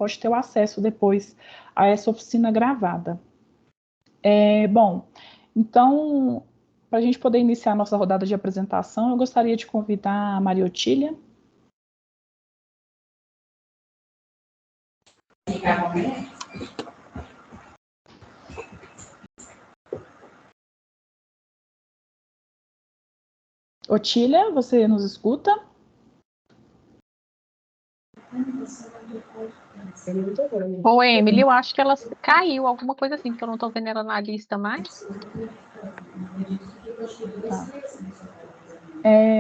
pode ter o acesso depois a essa oficina gravada. Bom, então, para a gente poder iniciar a nossa rodada de apresentação, eu gostaria de convidar a Maria Otília. Otília, você nos escuta? Ô, Emily, eu acho que ela caiu, alguma coisa assim, porque eu não estou vendo ela na lista mais. Tá.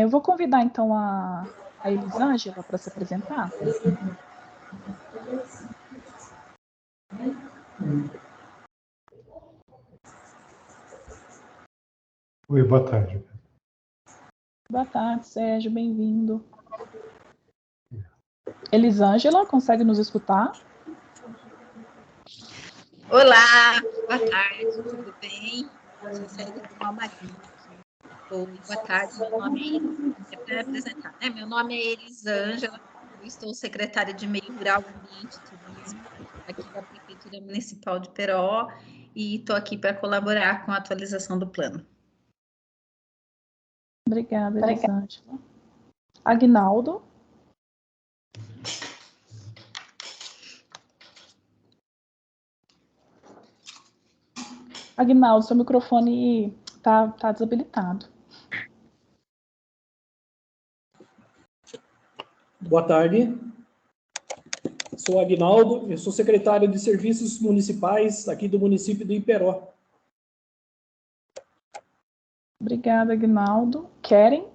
Eu vou convidar, então, a Elisângela para se apresentar. Oi, boa tarde. Boa tarde, Sérgio, bem-vindo. Elisângela, consegue nos escutar? Olá, boa tarde, tudo bem? Sou Célia do Marinho. Oi, boa tarde, meu nome é para apresentar, né? Meu nome é Elisângela, eu estou secretária de Meio Rural, Ambiente e Turismo aqui da Prefeitura Municipal de Peró e estou aqui para colaborar com a atualização do plano. Obrigada, Elisângela. Aguinaldo. Aguinaldo, seu microfone tá desabilitado. Boa tarde. Sou Aguinaldo, eu sou secretário de Serviços Municipais aqui do município do Iperó. Obrigada, Aguinaldo. Keren?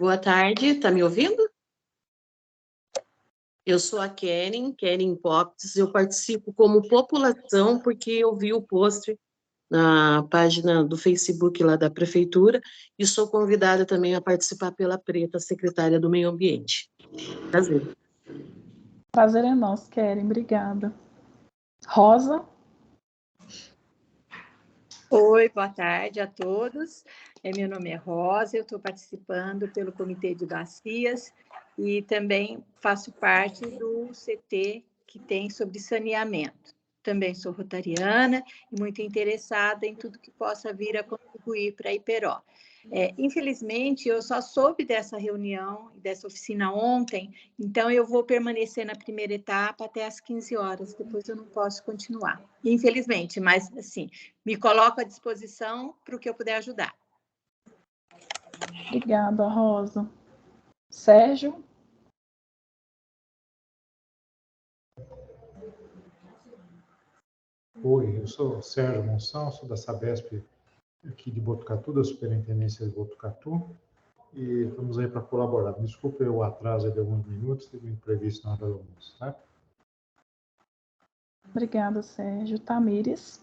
Boa tarde, tá me ouvindo? Eu sou a Keren Popes, eu participo como população porque eu vi o post na página do Facebook lá da Prefeitura e sou convidada também a participar pela Preta, secretária do Meio Ambiente. Prazer. Prazer é nosso, Keren, obrigada. Rosa? Oi, boa tarde a todos. Meu nome é Rosa, eu estou participando pelo Comitê de Bacias e também faço parte do CT que tem sobre saneamento. Também sou rotariana e muito interessada em tudo que possa vir a contribuir para a Iperó. Infelizmente, eu só soube dessa reunião, dessa oficina ontem, então eu vou permanecer na primeira etapa até às 15 horas, depois eu não posso continuar, infelizmente, mas assim, me coloco à disposição para o que eu puder ajudar. Obrigada, Rosa. Sérgio? Oi, eu sou Sérgio Monção, sou da Sabesp aqui de Botucatu, da Superintendência de Botucatu, e estamos aí para colaborar. Me desculpe o atraso de alguns minutos, tive um imprevisto na hora do almoço, tá? Obrigada, Sérgio. Tamires?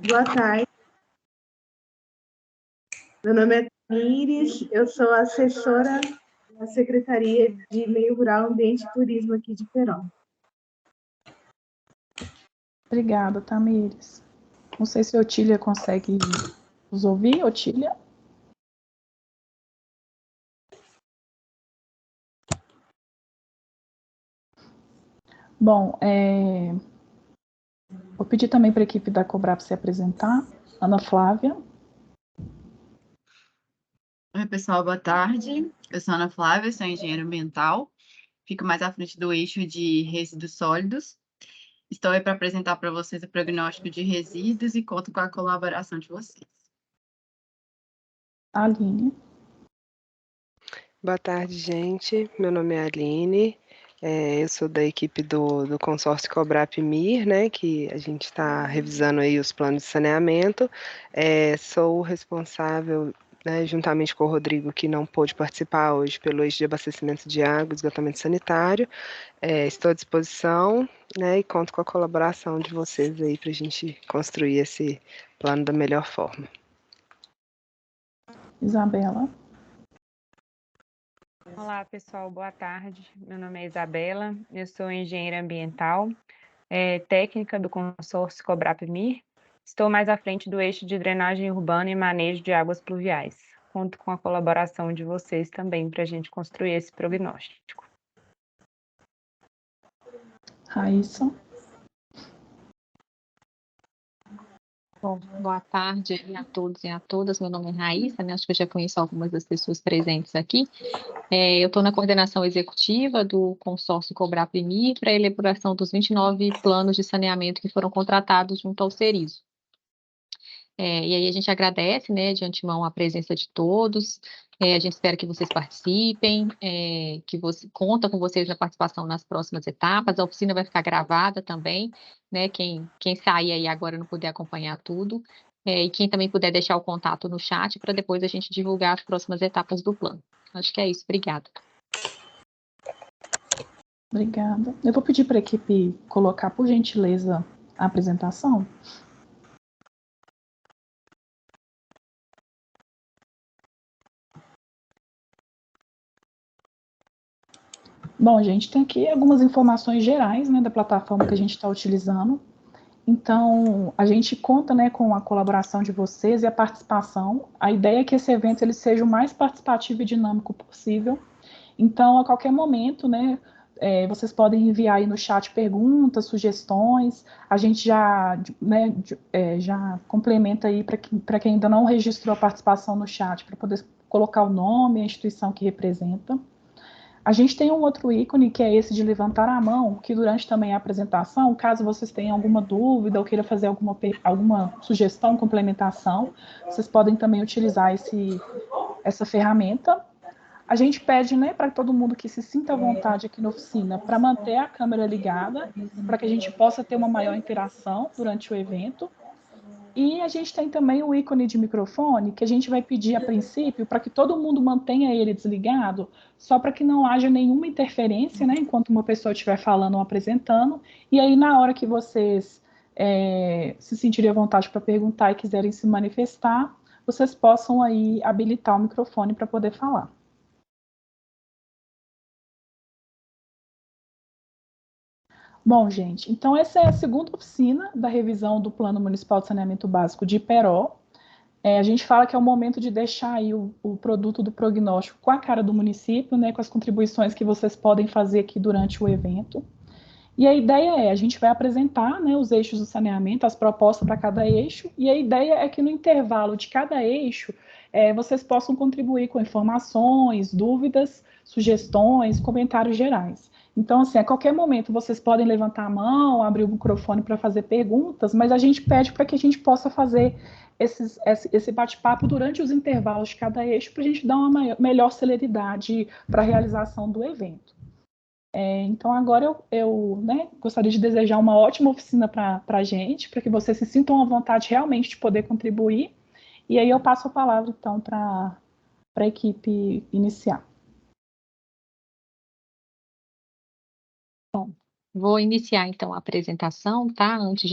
Boa tarde. Meu nome é Tamires, eu sou assessora da Secretaria de Meio Rural, Ambiente e Turismo aqui de Peró. Obrigada, Tamires. Não sei se a Otília consegue nos ouvir, Otília? Bom, vou pedir também para a equipe da Cobrap se apresentar. Ana Flávia. Oi, pessoal, boa tarde. Eu sou Ana Flávia, sou engenheira ambiental, fico mais à frente do eixo de resíduos sólidos. Estou aí para apresentar para vocês o prognóstico de resíduos e conto com a colaboração de vocês. Aline. Boa tarde, gente. Meu nome é Aline. Eu sou da equipe do consórcio Cobrap-MIR, né, que a gente está revisando aí os planos de saneamento. Sou responsável, né, juntamente com o Rodrigo, que não pôde participar hoje pelo eixo de abastecimento de água e esgotamento sanitário. Estou à disposição, né, e conto com a colaboração de vocês aí para a gente construir esse plano da melhor forma. Isabela. Olá, pessoal, boa tarde. Meu nome é Isabela, eu sou engenheira ambiental, técnica do consórcio Cobrap-MIR. Estou mais à frente do eixo de drenagem urbana e manejo de águas pluviais. Conto com a colaboração de vocês também para a gente construir esse prognóstico. Raíssa. Bom, boa tarde a todos e a todas. Meu nome é Raíssa, né? Acho que eu já conheço algumas das pessoas presentes aqui. Eu estou na coordenação executiva do consórcio Cobrap-MIR para a elaboração dos 29 planos de saneamento que foram contratados junto ao Cerizo. E aí a gente agradece, né, de antemão a presença de todos. A gente espera que vocês participem, conta com vocês na participação nas próximas etapas. A oficina vai ficar gravada também, né? Quem sair aí agora não puder acompanhar tudo. E quem também puder deixar o contato no chat para depois a gente divulgar as próximas etapas do plano. Acho que é isso. Obrigada. Obrigada. Eu vou pedir para a equipe colocar, por gentileza, a apresentação. Bom, gente, tem aqui algumas informações gerais, né, da plataforma que a gente está utilizando. Então, a gente conta, né, com a colaboração de vocês e a participação. A ideia é que esse evento ele seja o mais participativo e dinâmico possível. Então, a qualquer momento, né, vocês podem enviar aí no chat perguntas, sugestões. A gente já complementa aí para quem ainda não registrou a participação no chat, para poder colocar o nome, a instituição que representa. A gente tem um outro ícone, que é esse de levantar a mão, que durante também a apresentação, caso vocês tenham alguma dúvida ou queiram fazer alguma sugestão, complementação, vocês podem também utilizar essa ferramenta. A gente pede, né, para todo mundo que se sinta à vontade aqui na oficina, para manter a câmera ligada, para que a gente possa ter uma maior interação durante o evento. E a gente tem também o ícone de microfone, que a gente vai pedir a princípio para que todo mundo mantenha ele desligado, só para que não haja nenhuma interferência, né, enquanto uma pessoa estiver falando ou apresentando. E aí, na hora que vocês se sentirem à vontade para perguntar e quiserem se manifestar, vocês possam aí habilitar o microfone para poder falar. Bom, gente, então essa é a segunda oficina da revisão do Plano Municipal de Saneamento Básico de Iperó. A gente fala que é o momento de deixar aí o produto do prognóstico com a cara do município, né, com as contribuições que vocês podem fazer aqui durante o evento. E a ideia a gente vai apresentar, né, os eixos do saneamento, as propostas para cada eixo, e a ideia é que no intervalo de cada eixo, vocês possam contribuir com informações, dúvidas, sugestões, comentários gerais. Então, assim, a qualquer momento vocês podem levantar a mão, abrir o microfone para fazer perguntas, mas a gente pede para que a gente possa fazer esse bate-papo durante os intervalos de cada eixo para a gente dar uma melhor celeridade para a realização do evento. Então, agora eu gostaria de desejar uma ótima oficina para a gente, para que vocês se sintam à vontade realmente de poder contribuir. E aí eu passo a palavra, então, para a equipe iniciar. Bom, vou iniciar, então, a apresentação, tá? Antes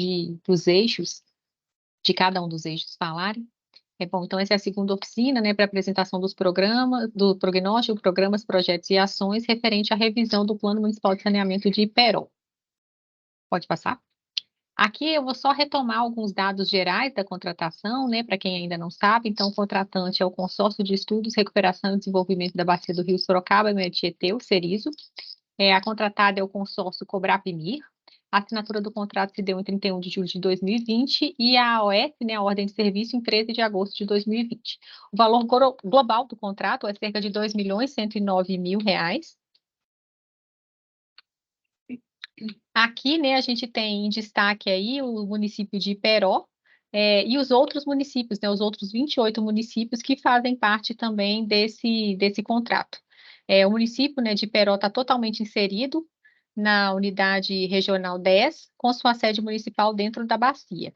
dos eixos, de cada um dos eixos falarem. Bom, então essa é a segunda oficina, né, para apresentação dos programas, do prognóstico, programas, projetos e ações referente à revisão do Plano Municipal de Saneamento de Iperó. Pode passar? Aqui eu vou só retomar alguns dados gerais da contratação, né, para quem ainda não sabe. Então, o contratante é o Consórcio de Estudos, Recuperação e Desenvolvimento da Bacia do Rio Sorocaba, Tietê, o Cerizo. A contratada é o consórcio Cobrap-MIR. A assinatura do contrato se deu em 31 de julho de 2020 e a AOS, né, a ordem de serviço, em 13 de agosto de 2020. O valor global do contrato é cerca de R$ 2.109.000. Aqui, né, a gente tem em destaque aí o município de Iperó e os outros municípios, né, os outros 28 municípios que fazem parte também desse contrato. O município, né, de Iperó está totalmente inserido na unidade regional 10, com sua sede municipal dentro da bacia.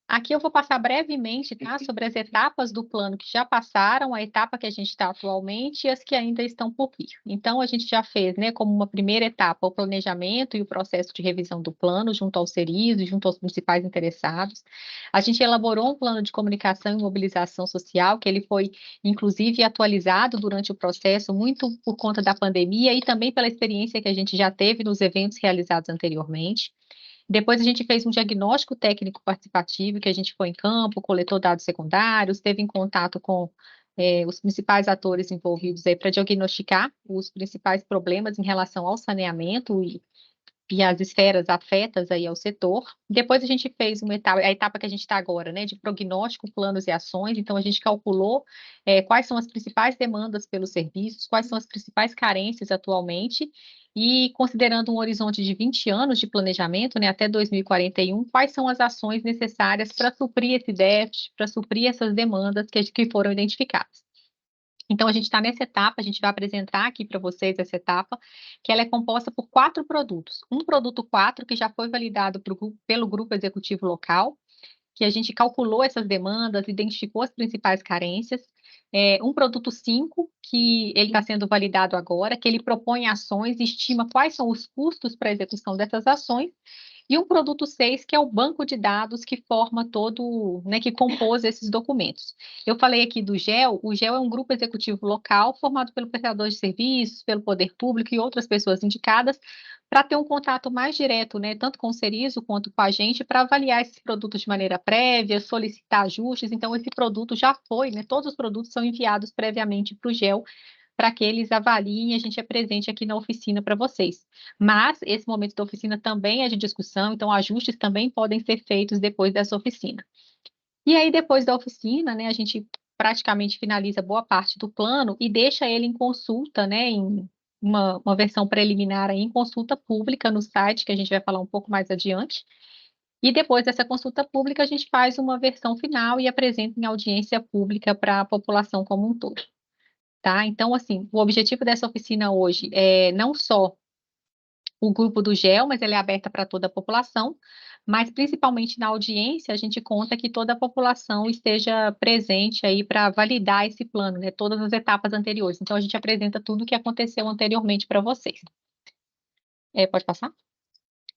Aqui eu vou passar brevemente, tá, sobre as etapas do plano que já passaram, a etapa que a gente está atualmente e as que ainda estão por vir. Então, a gente já fez, né, como uma primeira etapa, o planejamento e o processo de revisão do plano junto ao CERIS e junto aos principais interessados. A gente elaborou um plano de comunicação e mobilização social, que ele foi, inclusive, atualizado durante o processo, muito por conta da pandemia e também pela experiência que a gente já teve nos eventos realizados anteriormente. Depois a gente fez um diagnóstico técnico participativo, que a gente foi em campo, coletou dados secundários, esteve em contato com os principais atores envolvidos aí para diagnosticar os principais problemas em relação ao saneamento e as esferas afetas aí ao setor. Depois a gente fez a etapa que a gente está agora, né, de prognóstico, planos e ações. Então a gente calculou quais são as principais demandas pelos serviços, quais são as principais carências atualmente, e considerando um horizonte de 20 anos de planejamento, né, até 2041, quais são as ações necessárias para suprir esse déficit, para suprir essas demandas que foram identificadas. Então, a gente está nessa etapa, a gente vai apresentar aqui para vocês essa etapa, que ela é composta por 4 produtos. Um produto 4, que já foi validado pelo grupo executivo local, que a gente calculou essas demandas, identificou as principais carências. Um produto 5, que ele está sendo validado agora, que ele propõe ações e estima quais são os custos para a execução dessas ações. E um produto 6, que é o banco de dados que forma todo, né, que compôs esses documentos. Eu falei aqui do GEL, o GEL é um grupo executivo local formado pelo prestador de serviços, pelo poder público e outras pessoas indicadas, para ter um contato mais direto, né, tanto com o Cerizo quanto com a gente, para avaliar esses produtos de maneira prévia, solicitar ajustes. Então, esse produto já foi, né, todos os produtos são enviados previamente para o GEL, para que eles avaliem e a gente apresente aqui na oficina para vocês. Mas esse momento da oficina também é de discussão, então ajustes também podem ser feitos depois dessa oficina. E aí, depois da oficina, né, a gente praticamente finaliza boa parte do plano e deixa ele em consulta, né, em uma versão preliminar aí, em consulta pública no site, que a gente vai falar um pouco mais adiante. E depois dessa consulta pública, a gente faz uma versão final e apresenta em audiência pública para a população como um todo. Tá? Então, assim, o objetivo dessa oficina hoje é não só o grupo do GEL, mas ela é aberta para toda a população, mas principalmente na audiência, a gente conta que toda a população esteja presente aí para validar esse plano, né? Todas as etapas anteriores. Então, a gente apresenta tudo o que aconteceu anteriormente para vocês. Pode passar?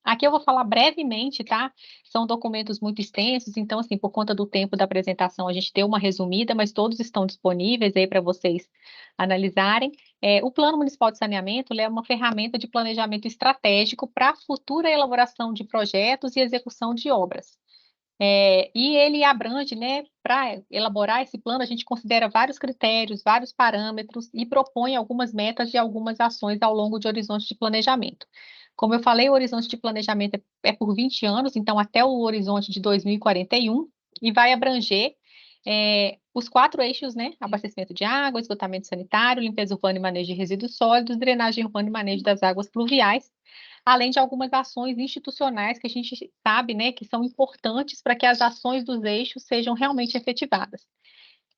Aqui eu vou falar brevemente, tá? São documentos muito extensos, então, assim, por conta do tempo da apresentação, a gente deu uma resumida, mas todos estão disponíveis aí para vocês analisarem. O Plano Municipal de Saneamento é uma ferramenta de planejamento estratégico para a futura elaboração de projetos e execução de obras. E ele abrange, né, para elaborar esse plano, a gente considera vários critérios, vários parâmetros e propõe algumas metas e algumas ações ao longo de horizonte de planejamento. Como eu falei, o horizonte de planejamento é por 20 anos, então até o horizonte de 2041, e vai abranger os 4 eixos, né? Abastecimento de água, esgotamento sanitário, limpeza urbana e manejo de resíduos sólidos, drenagem urbana e manejo das águas pluviais, além de algumas ações institucionais que a gente sabe, né, que são importantes para que as ações dos eixos sejam realmente efetivadas.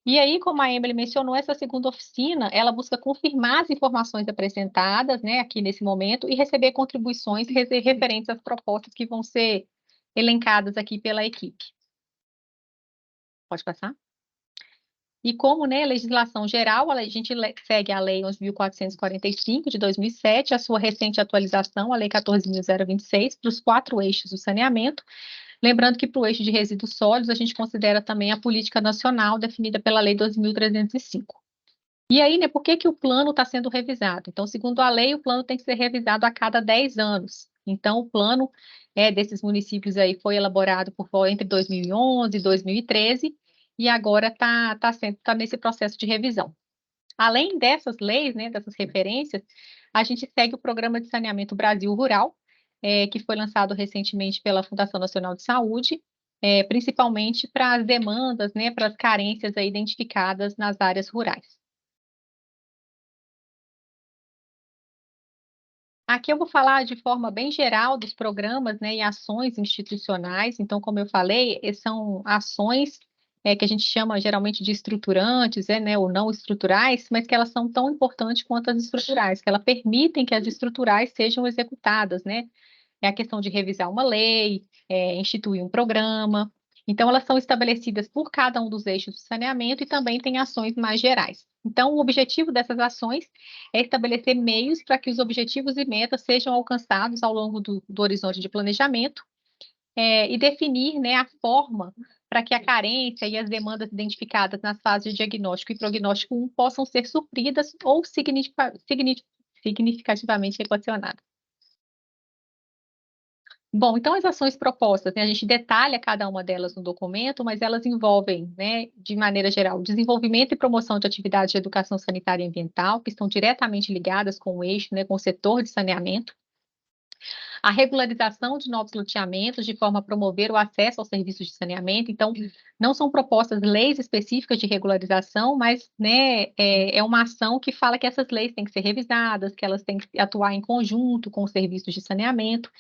E aí, como a Emily mencionou, essa segunda oficina, ela busca confirmar as informações apresentadas, né, aqui nesse momento, e receber contribuições referentes às propostas que vão ser elencadas aqui pela equipe. Pode passar? E como, né, legislação geral, a gente segue a Lei 11.445, de 2007, a sua recente atualização, a Lei 14.026, para os 4 eixos do saneamento. Lembrando que para o eixo de resíduos sólidos, a gente considera também a política nacional definida pela Lei 2.305. E aí, né, por que o plano está sendo revisado? Então, segundo a lei, o plano tem que ser revisado a cada 10 anos. Então, o plano desses municípios aí foi elaborado entre 2011 e 2013, e agora está nesse processo de revisão. Além dessas leis, né, dessas referências, a gente segue o Programa de Saneamento Brasil Rural, que foi lançado recentemente pela Fundação Nacional de Saúde, principalmente para as demandas, né, para as carências aí identificadas nas áreas rurais. Aqui eu vou falar de forma bem geral dos programas, né, e ações institucionais. Então, como eu falei, são ações que a gente chama geralmente de estruturantes, né, ou não estruturais, mas que elas são tão importantes quanto as estruturais, que elas permitem que as estruturais sejam executadas, né? É a questão de revisar uma lei, instituir um programa. Então, elas são estabelecidas por cada um dos eixos do saneamento e também tem ações mais gerais. Então, o objetivo dessas ações é estabelecer meios para que os objetivos e metas sejam alcançados ao longo do horizonte de planejamento, e definir, né, a forma para que a carência e as demandas identificadas nas fases de diagnóstico e prognóstico 1 possam ser supridas ou significativamente equacionadas. Bom, então as ações propostas, né, a gente detalha cada uma delas no documento, mas elas envolvem, né, de maneira geral, desenvolvimento e promoção de atividades de educação sanitária e ambiental, que estão diretamente ligadas com o eixo, né, com o setor de saneamento, a regularização de novos loteamentos, de forma a promover o acesso aos serviços de saneamento. Então, não são propostas leis específicas de regularização, mas, né, é uma ação que fala que essas leis têm que ser revisadas, que elas têm que atuar em conjunto com os serviços de saneamento.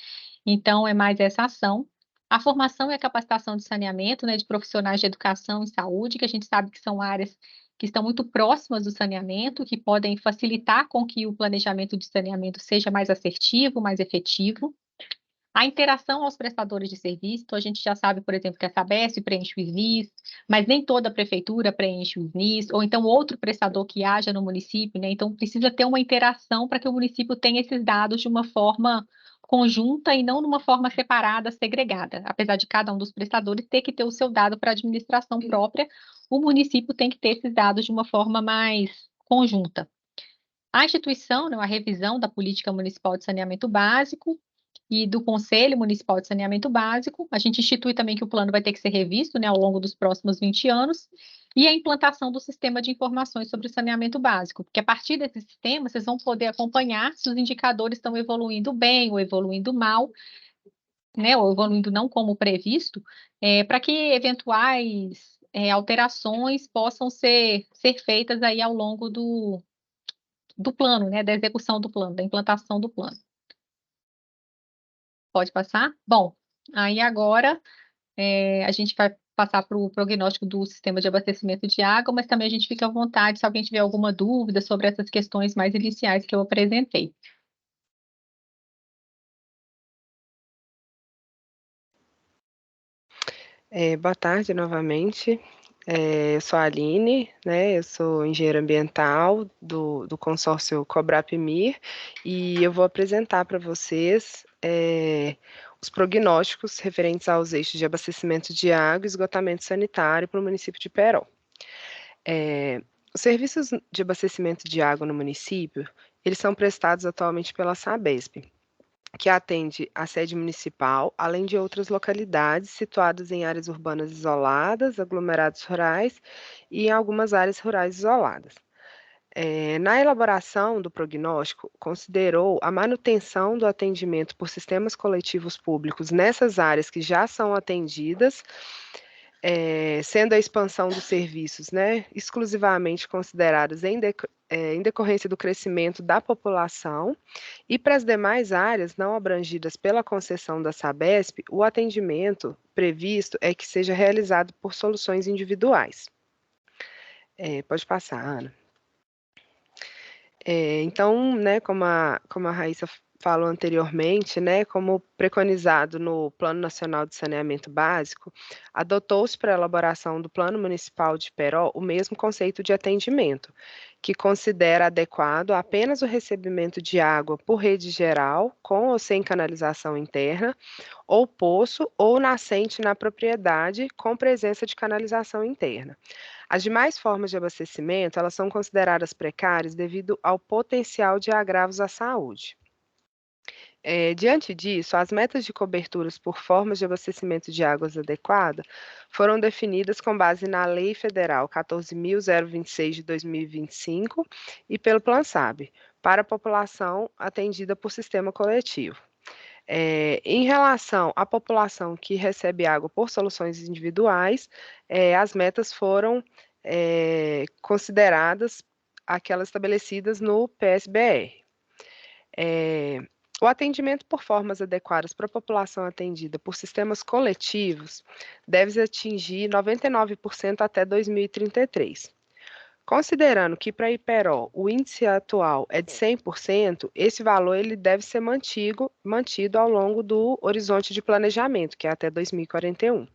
Então, é mais essa ação. A formação e a capacitação de saneamento, né, de profissionais de educação e saúde, que a gente sabe que são áreas que estão muito próximas do saneamento, que podem facilitar com que o planejamento de saneamento seja mais assertivo, mais efetivo. A interação aos prestadores de serviço, então a gente já sabe, por exemplo, que a Sabesp preenche o SNIS, mas nem toda a prefeitura preenche o SNIS, ou então outro prestador que haja no município, né? Então precisa ter uma interação para que o município tenha esses dados de uma forma conjunta e não de uma forma separada, segregada. Apesar de cada um dos prestadores ter que ter o seu dado para administração própria, o município tem que ter esses dados de uma forma mais conjunta. A instituição, né, a revisão da política municipal de saneamento básico e do Conselho Municipal de Saneamento Básico. A gente institui também que o plano vai ter que ser revisto, né, ao longo dos próximos 20 anos, e a implantação do sistema de informações sobre o saneamento básico, porque a partir desse sistema vocês vão poder acompanhar se os indicadores estão evoluindo bem ou evoluindo mal, né, ou evoluindo não como previsto, para que eventuais alterações possam ser feitas aí ao longo do plano, né, da execução do plano, da implantação do plano. Pode passar? Bom, aí agora a gente vai passar para o prognóstico do sistema de abastecimento de água, mas também a gente fica à vontade se alguém tiver alguma dúvida sobre essas questões mais iniciais que eu apresentei. Boa tarde novamente. Eu sou a Aline, né? Eu sou engenheira ambiental do consórcio Cobrap-MIR e eu vou apresentar para vocês os prognósticos referentes aos eixos de abastecimento de água e esgotamento sanitário para o município de Peró. Os serviços de abastecimento de água no município, eles são prestados atualmente pela Sabesp, que atende a sede municipal, além de outras localidades situadas em áreas urbanas isoladas, aglomerados rurais e em algumas áreas rurais isoladas. Na elaboração do prognóstico, considerou a manutenção do atendimento por sistemas coletivos públicos nessas áreas que já são atendidas, sendo a expansão dos serviços, né, exclusivamente consideradas em decorrência do crescimento da população, e para as demais áreas não abrangidas pela concessão da Sabesp, o atendimento previsto é que seja realizado por soluções individuais. Pode passar, Ana. Então, né, como a Raíssa falou anteriormente, né, como preconizado no Plano Nacional de Saneamento Básico, adotou-se para a elaboração do Plano Municipal de Peró o mesmo conceito de atendimento, que considera adequado apenas o recebimento de água por rede geral, com ou sem canalização interna, ou poço ou nascente na propriedade, com presença de canalização interna. As demais formas de abastecimento, elas são consideradas precárias devido ao potencial de agravos à saúde. Diante disso, as metas de coberturas por formas de abastecimento de águas adequada foram definidas com base na Lei Federal 14.026 de 2025 e pelo PlanSab, para a população atendida por sistema coletivo. Em relação à população que recebe água por soluções individuais, as metas foram consideradas aquelas estabelecidas no PSBR. O atendimento por formas adequadas para a população atendida por sistemas coletivos deve atingir 99% até 2033. Considerando que para Iperó o índice atual é de 100%, esse valor ele deve ser mantido ao longo do horizonte de planejamento, que é até 2041.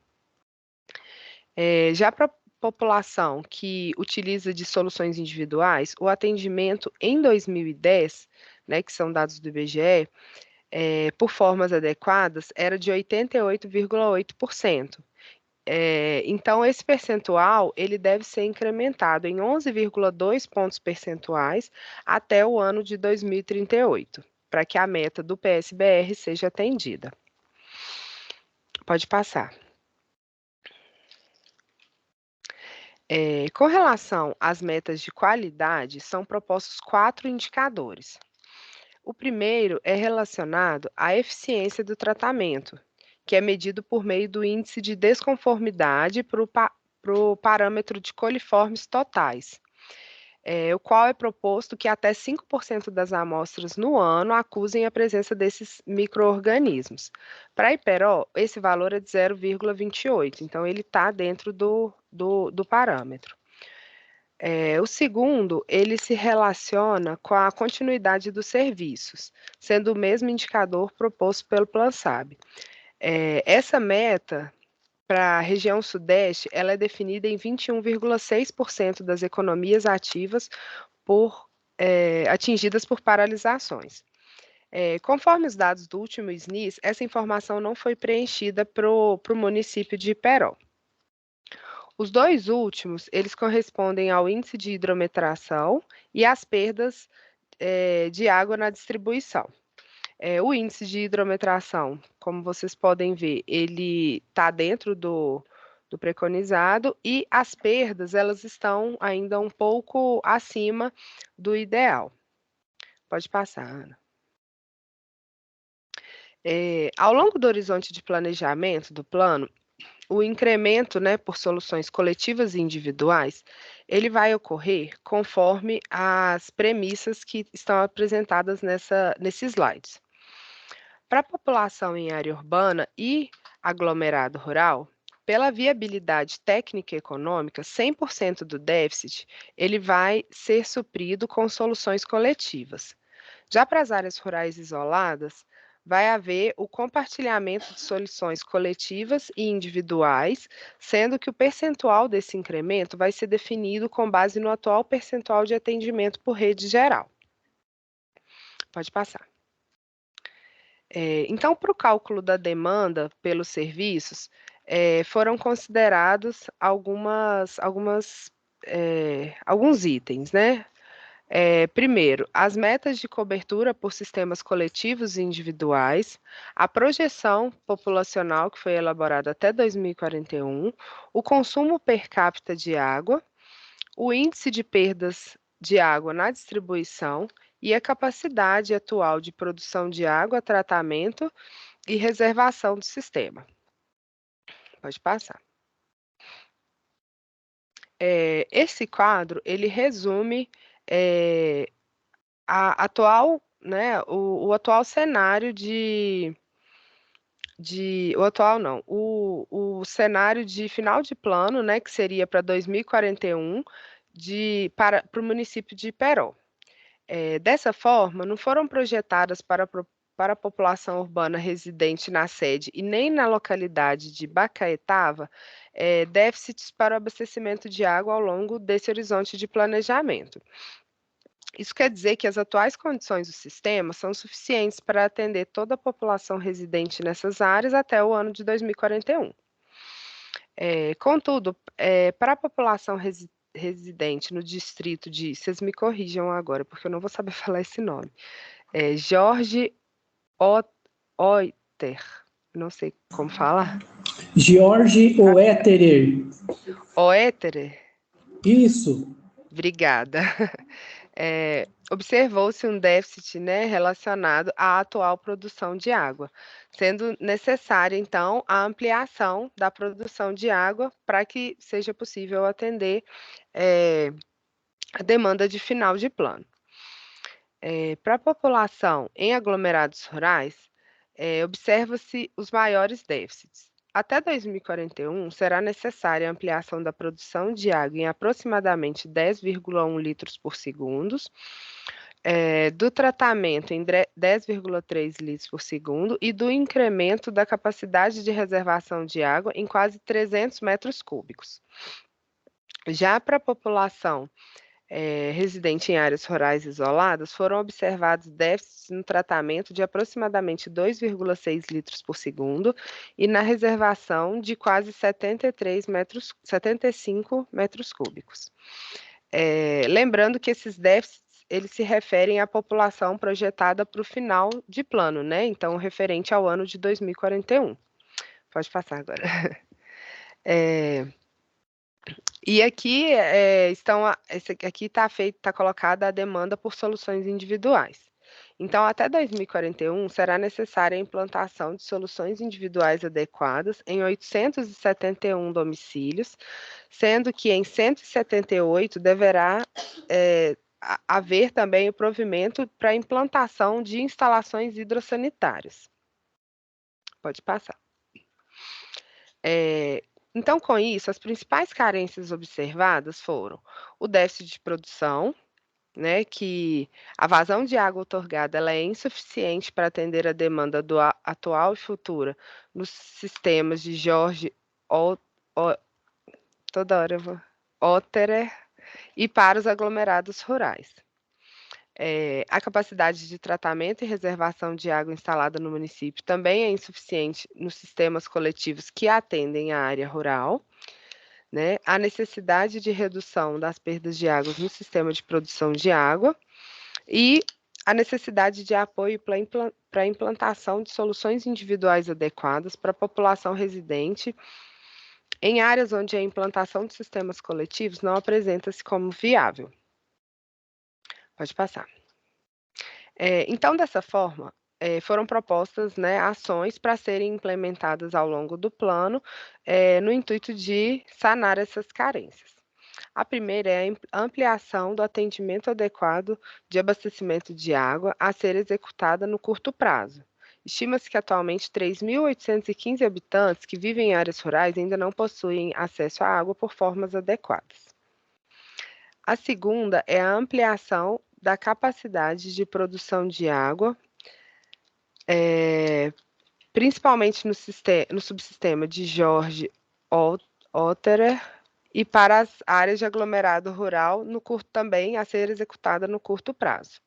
Já para a população que utiliza de soluções individuais, o atendimento em 2010, né, que são dados do IBGE, por formas adequadas, era de 88,8%. Então, esse percentual ele deve ser incrementado em 11,2 pontos percentuais até o ano de 2038, para que a meta do PSBR seja atendida. Pode passar. Com relação às metas de qualidade, são propostos 4 indicadores. O primeiro é relacionado à eficiência do tratamento, que é medido por meio do índice de desconformidade para o parâmetro de coliformes totais, o qual é proposto que até 5% das amostras no ano acusem a presença desses micro-organismos. Para a Hiperó, esse valor é de 0,28, então ele está dentro do parâmetro. O segundo, ele se relaciona com a continuidade dos serviços, sendo o mesmo indicador proposto pelo PlanSab. Essa meta, para a região sudeste, ela é definida em 21,6% das economias ativas atingidas por paralisações. Conforme os dados do último SNIS, essa informação não foi preenchida para o município de Iperó. Os dois últimos, eles correspondem ao índice de hidrometração e às perdas de água na distribuição. O índice de hidrometração, como vocês podem ver, ele está dentro do preconizado e as perdas, elas estão ainda um pouco acima do ideal. Pode passar, Ana. Ao longo do horizonte de planejamento do plano, o incremento, né, por soluções coletivas e individuais, ele vai ocorrer conforme as premissas que estão apresentadas nesses slides. Para a população em área urbana e aglomerado rural, pela viabilidade técnica e econômica, 100% do déficit ele vai ser suprido com soluções coletivas. Já para as áreas rurais isoladas, vai haver o compartilhamento de soluções coletivas e individuais, sendo que o percentual desse incremento vai ser definido com base no atual percentual de atendimento por rede geral. Pode passar. Então, para o cálculo da demanda pelos serviços, foram considerados alguns itens, né? Primeiro, as metas de cobertura por sistemas coletivos e individuais, a projeção populacional que foi elaborada até 2041, o consumo per capita de água, o índice de perdas de água na distribuição e a capacidade atual de produção de água, tratamento e reservação do sistema. Pode passar. Esse quadro, ele resume o atual cenário o cenário de final de plano, né, que seria para 2041, para o município de Iperó. Dessa forma, não foram projetadas para a população urbana residente na sede e nem na localidade de Bacaetava, déficits para o abastecimento de água ao longo desse horizonte de planejamento. Isso quer dizer que as atuais condições do sistema são suficientes para atender toda a população residente nessas áreas até o ano de 2041. Contudo, para a população residente no distrito de... Vocês me corrijam agora, porque eu não vou saber falar esse nome. Jorge Oeter. Não sei como falar. Jorge Oeterer. Oeterer? Isso. Obrigada. Observou-se um déficit, né, relacionado à atual produção de água, sendo necessária, então, a ampliação da produção de água para que seja possível atender a demanda de final de plano. Para a população em aglomerados rurais, observa-se os maiores déficits. Até 2041, será necessária a ampliação da produção de água em aproximadamente 10,1 litros por segundo, do tratamento em 10,3 litros por segundo e do incremento da capacidade de reservação de água em quase 300 metros cúbicos. Já para a população residente em áreas rurais isoladas, foram observados déficits no tratamento de aproximadamente 2,6 litros por segundo e na reservação de quase 75 metros cúbicos. Lembrando que esses déficits eles se referem à população projetada para o final de plano, né? Então, referente ao ano de 2041. Pode passar agora. E aqui está colocada a demanda por soluções individuais. Então, até 2041, será necessária a implantação de soluções individuais adequadas em 871 domicílios, sendo que em 178 deverá haver também o provimento para a implantação de instalações hidrossanitárias. Pode passar. Então, com isso, as principais carências observadas foram o déficit de produção, né, que a vazão de água outorgada ela é insuficiente para atender a demanda atual e futura nos sistemas de Jorge Otterer e para os aglomerados rurais. A capacidade de tratamento e reservação de água instalada no município também é insuficiente nos sistemas coletivos que atendem a área rural, né? A necessidade de redução das perdas de água no sistema de produção de água e a necessidade de apoio para a implantação de soluções individuais adequadas para a população residente em áreas onde a implantação de sistemas coletivos não apresenta-se como viável. Pode passar. Então, dessa forma, foram propostas, né, ações para serem implementadas ao longo do plano, no intuito de sanar essas carências. A primeira é a ampliação do atendimento adequado de abastecimento de água a ser executada no curto prazo. Estima-se que atualmente 3.815 habitantes que vivem em áreas rurais ainda não possuem acesso à água por formas adequadas. A segunda é a ampliação da capacidade de produção de água, principalmente no subsistema de Jorge Otterer e para as áreas de aglomerado rural, também a ser executada no curto prazo.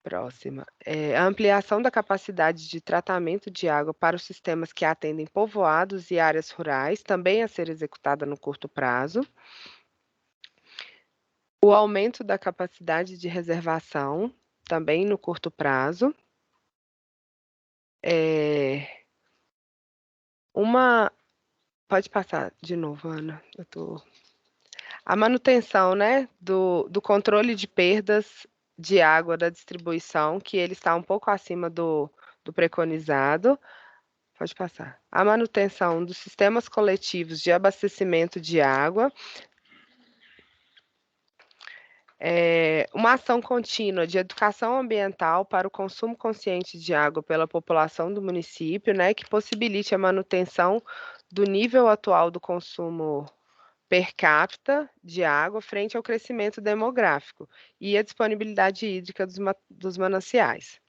Próxima. A ampliação da capacidade de tratamento de água para os sistemas que atendem povoados e áreas rurais, também a ser executada no curto prazo. O aumento da capacidade de reservação, também no curto prazo. Pode passar de novo, Ana. A manutenção, né, do controle de perdas de água da distribuição, que ele está um pouco acima do preconizado. Pode passar. A manutenção dos sistemas coletivos de abastecimento de água. Uma ação contínua de educação ambiental para o consumo consciente de água pela população do município, né, que possibilite a manutenção do nível atual do consumo per capita de água frente ao crescimento demográfico e a disponibilidade hídrica dos mananciais.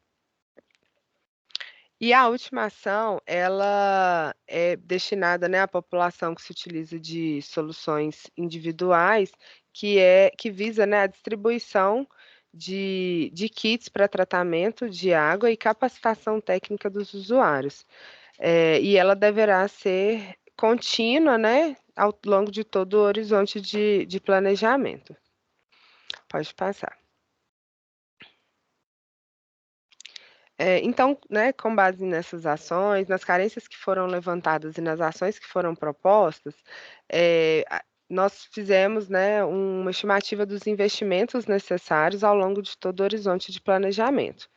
E a última ação, ela é destinada, né, à população que se utiliza de soluções individuais, que visa, né, a distribuição de kits para tratamento de água e capacitação técnica dos usuários. E ela deverá ser contínua, né, ao longo de todo o horizonte de planejamento. Pode passar. Então, né, com base nessas ações, nas carências que foram levantadas e nas ações que foram propostas, nós fizemos, né, uma estimativa dos investimentos necessários ao longo de todo o horizonte de planejamento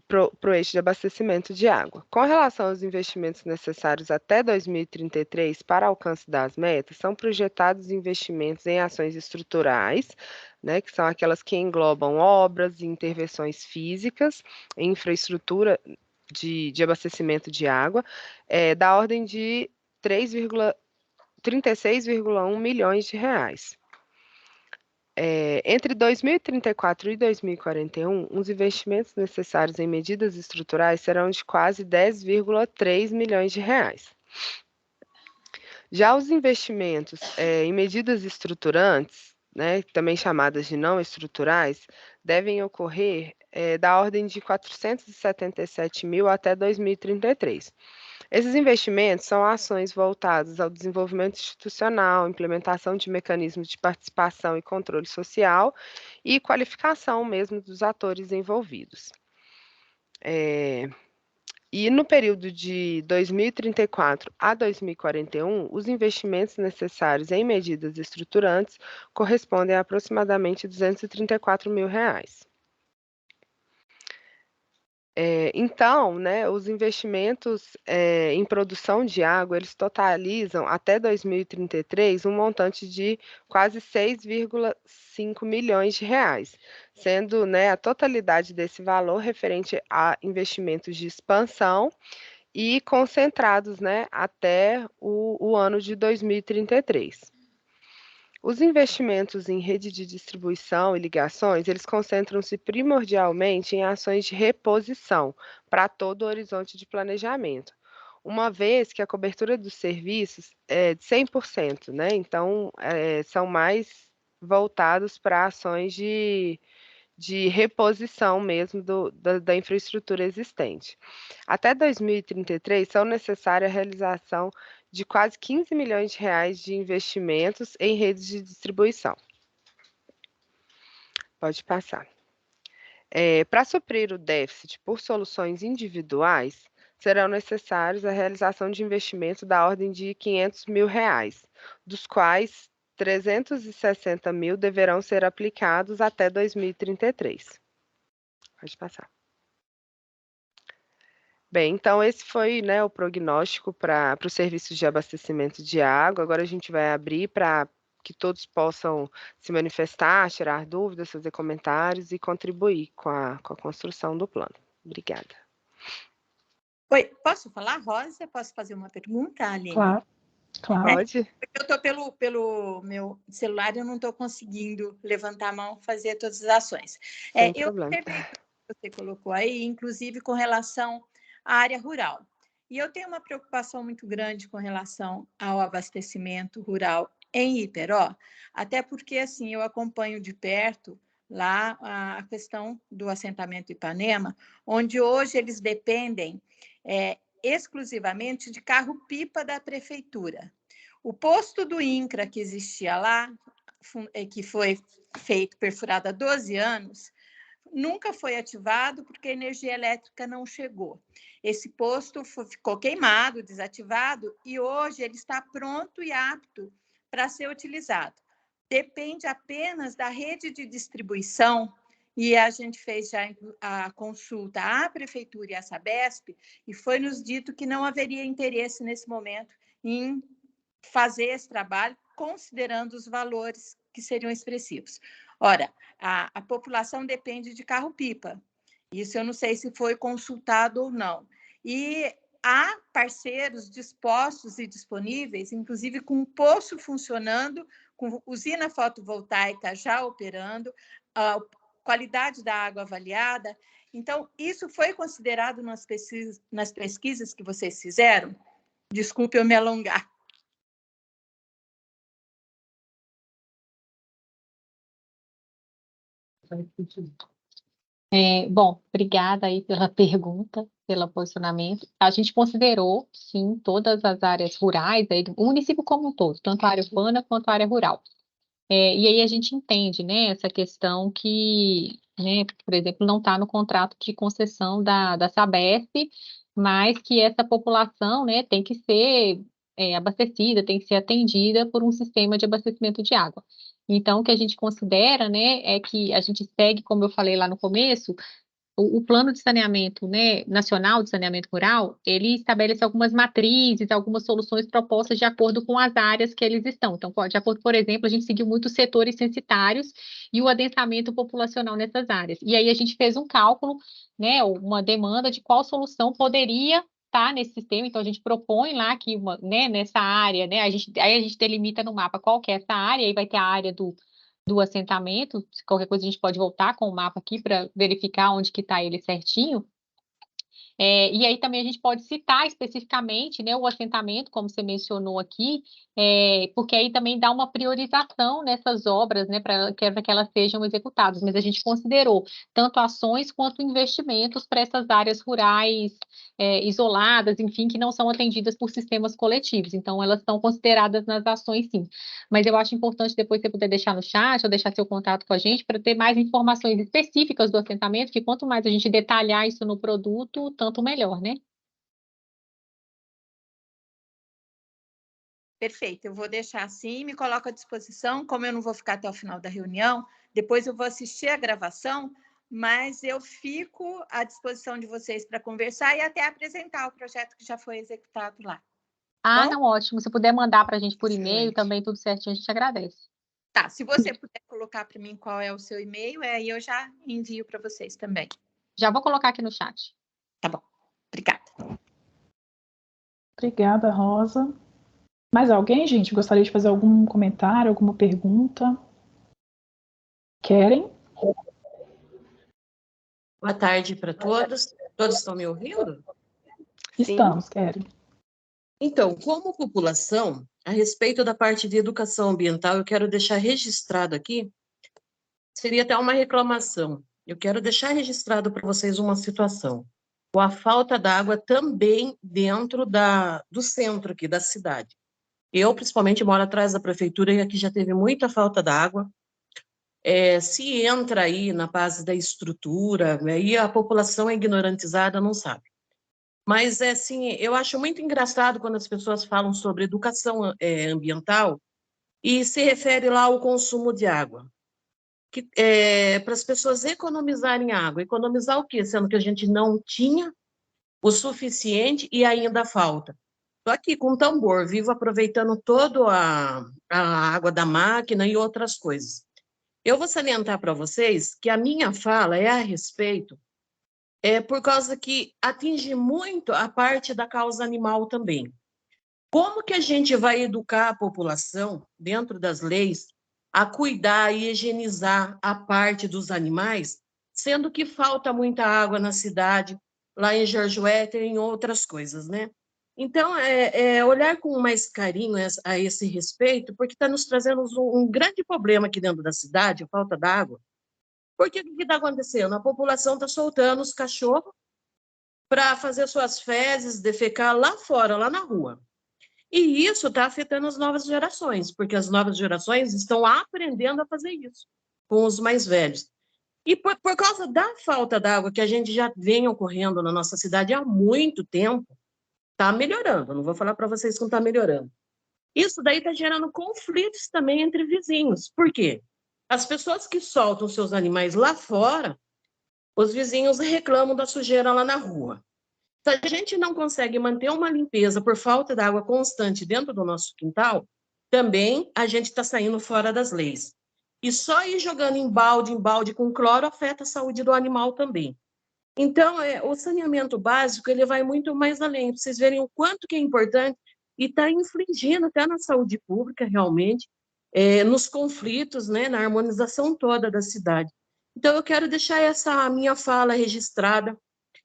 para o eixo de abastecimento de água. Com relação aos investimentos necessários até 2033 para alcance das metas, são projetados investimentos em ações estruturais, né, que são aquelas que englobam obras e intervenções físicas, em infraestrutura de abastecimento de água, da ordem de 36,1 milhões de reais. Entre 2034 e 2041, os investimentos necessários em medidas estruturais serão de quase 10,3 milhões de reais. Já os investimentos em medidas estruturantes, né, também chamadas de não estruturais, devem ocorrer da ordem de 477 mil até 2033. Esses investimentos são ações voltadas ao desenvolvimento institucional, implementação de mecanismos de participação e controle social e qualificação mesmo dos atores envolvidos. E no período de 2034 a 2041, os investimentos necessários em medidas estruturantes correspondem a aproximadamente 234 mil reais. Então, né, os investimentos em produção de água, eles totalizam até 2033 um montante de quase 6,5 milhões de reais, sendo, né, a totalidade desse valor referente a investimentos de expansão e concentrados, né, até o ano de 2033. Os investimentos em rede de distribuição e ligações, eles concentram-se primordialmente em ações de reposição para todo o horizonte de planejamento, uma vez que a cobertura dos serviços é de 100%, né? Então, são mais voltados para ações de reposição mesmo da infraestrutura existente. Até 2033, são necessárias a realização de quase 15 milhões de reais de investimentos em redes de distribuição. Pode passar. Para suprir o déficit por soluções individuais, serão necessários a realização de investimentos da ordem de 500 mil reais, dos quais 360 mil deverão ser aplicados até 2033. Pode passar. Bem, então esse foi, né, o prognóstico para os serviços de abastecimento de água. Agora a gente vai abrir para que todos possam se manifestar, tirar dúvidas, fazer comentários e contribuir com a construção do plano. Obrigada. Oi, posso falar, Rosa? Posso fazer uma pergunta, Aline? Claro. Pode. Eu estou pelo meu celular, eu não estou conseguindo levantar a mão, fazer todas as ações. Eu observei o que você colocou aí, inclusive com relação à área rural. E eu tenho uma preocupação muito grande com relação ao abastecimento rural em Iperó, até porque, assim, eu acompanho de perto lá a questão do assentamento Ipanema, onde hoje eles dependem exclusivamente de carro-pipa da prefeitura. O posto do INCRA que existia lá, que foi perfurado há 12 anos, nunca foi ativado porque a energia elétrica não chegou. Esse posto ficou queimado, desativado, e hoje ele está pronto e apto para ser utilizado. Depende apenas da rede de distribuição, e a gente fez já a consulta à Prefeitura e à Sabesp, e foi nos dito que não haveria interesse nesse momento em fazer esse trabalho, considerando os valores que seriam expressivos. Ora, a população depende de carro-pipa. Isso eu não sei se foi consultado ou não. E há parceiros dispostos e disponíveis, inclusive com um poço funcionando, com usina fotovoltaica já operando, a qualidade da água avaliada. Então, isso foi considerado nas pesquisas que vocês fizeram? Desculpe eu me alongar. Bom, obrigada aí pela pergunta, pelo posicionamento. A gente considerou, sim, todas as áreas rurais, o município como um todo, tanto a área urbana quanto a área rural. E aí a gente entende, né, essa questão que, né, por exemplo, não está no contrato de concessão da Sabesp, mas que essa população, né, tem que ser abastecida, tem que ser atendida por um sistema de abastecimento de água. Então, o que a gente considera, né, é que a gente segue, como eu falei lá no começo, o plano de saneamento, né, nacional de saneamento rural, ele estabelece algumas matrizes, algumas soluções propostas de acordo com as áreas que eles estão. Então, de acordo, por exemplo, a gente seguiu muito os setores censitários e o adensamento populacional nessas áreas. E aí a gente fez um cálculo, né, uma demanda de qual solução poderia estar nesse sistema. Então, a gente propõe lá que, nessa área, né, aí a gente delimita no mapa qual que é essa área, aí vai ter a área do do assentamento. Se qualquer coisa a gente pode voltar com o mapa aqui para verificar onde que está ele certinho. E aí também a gente pode citar especificamente, né, o assentamento, como você mencionou aqui, porque aí também dá uma priorização nessas obras, né, para que elas sejam executadas. Mas a gente considerou tanto ações quanto investimentos para essas áreas rurais isoladas, enfim, que não são atendidas por sistemas coletivos. Então, elas são consideradas nas ações, sim. Mas eu acho importante depois você puder deixar no chat ou deixar seu contato com a gente para ter mais informações específicas do assentamento, que quanto mais a gente detalhar isso no produto, tanto melhor, né? Perfeito, eu vou deixar assim, me coloco à disposição, como eu não vou ficar até o final da reunião, depois eu vou assistir a gravação, mas eu fico à disposição de vocês para conversar e até apresentar o projeto que já foi executado lá. Ah, não, ótimo. Se puder mandar para a gente por e-mail também, tudo certinho, a gente agradece. Tá, se você puder colocar para mim qual é o seu e-mail, aí eu já envio para vocês também. Já vou colocar aqui no chat. Tá bom, obrigada. Obrigada, Rosa. Mais alguém, gente? Gostaria de fazer algum comentário, alguma pergunta? Querem? Boa tarde para todos. Todos estão me ouvindo? Estamos, Keren. Então, como população, a respeito da parte de educação ambiental, eu quero deixar registrado aqui, seria até uma reclamação. Eu quero deixar registrado para vocês uma situação. Com a falta d'água também dentro do centro aqui da cidade. Eu, principalmente, moro atrás da prefeitura e aqui já teve muita falta d'água. Se entra aí na base da estrutura, aí a população é ignorantizada, não sabe. Mas, assim, eu acho muito engraçado quando as pessoas falam sobre educação ambiental e se refere lá ao consumo de água. Para as pessoas economizarem água. Economizar o quê? Sendo que a gente não tinha o suficiente e ainda falta. Estou aqui com um tambor, vivo aproveitando toda a água da máquina e outras coisas. Eu vou salientar para vocês que a minha fala é a respeito, por causa que atinge muito a parte da causa animal também. Como que a gente vai educar a população, dentro das leis, a cuidar e higienizar a parte dos animais, sendo que falta muita água na cidade, lá em Jorjueta e em outras coisas, né? Então, olhar com mais carinho a esse respeito, porque está nos trazendo um grande problema aqui dentro da cidade, a falta d'água. Porque o que está acontecendo? A população está soltando os cachorros para fazer suas fezes, defecar lá fora, lá na rua. E isso está afetando as novas gerações, porque as novas gerações estão aprendendo a fazer isso com os mais velhos. E por causa da falta d'água que a gente já vem ocorrendo na nossa cidade há muito tempo, está melhorando. Não vou falar para vocês que não está melhorando. Isso daí está gerando conflitos também entre vizinhos. Por quê? As pessoas que soltam seus animais lá fora, os vizinhos reclamam da sujeira lá na rua. Se a gente não consegue manter uma limpeza por falta de água constante dentro do nosso quintal, também a gente está saindo fora das leis. E só ir jogando em balde com cloro afeta a saúde do animal também. Então, o saneamento básico ele vai muito mais além, para vocês verem o quanto que é importante e está infligindo até na saúde pública, realmente, nos conflitos, né, na harmonização toda da cidade. Então, eu quero deixar essa minha fala registrada.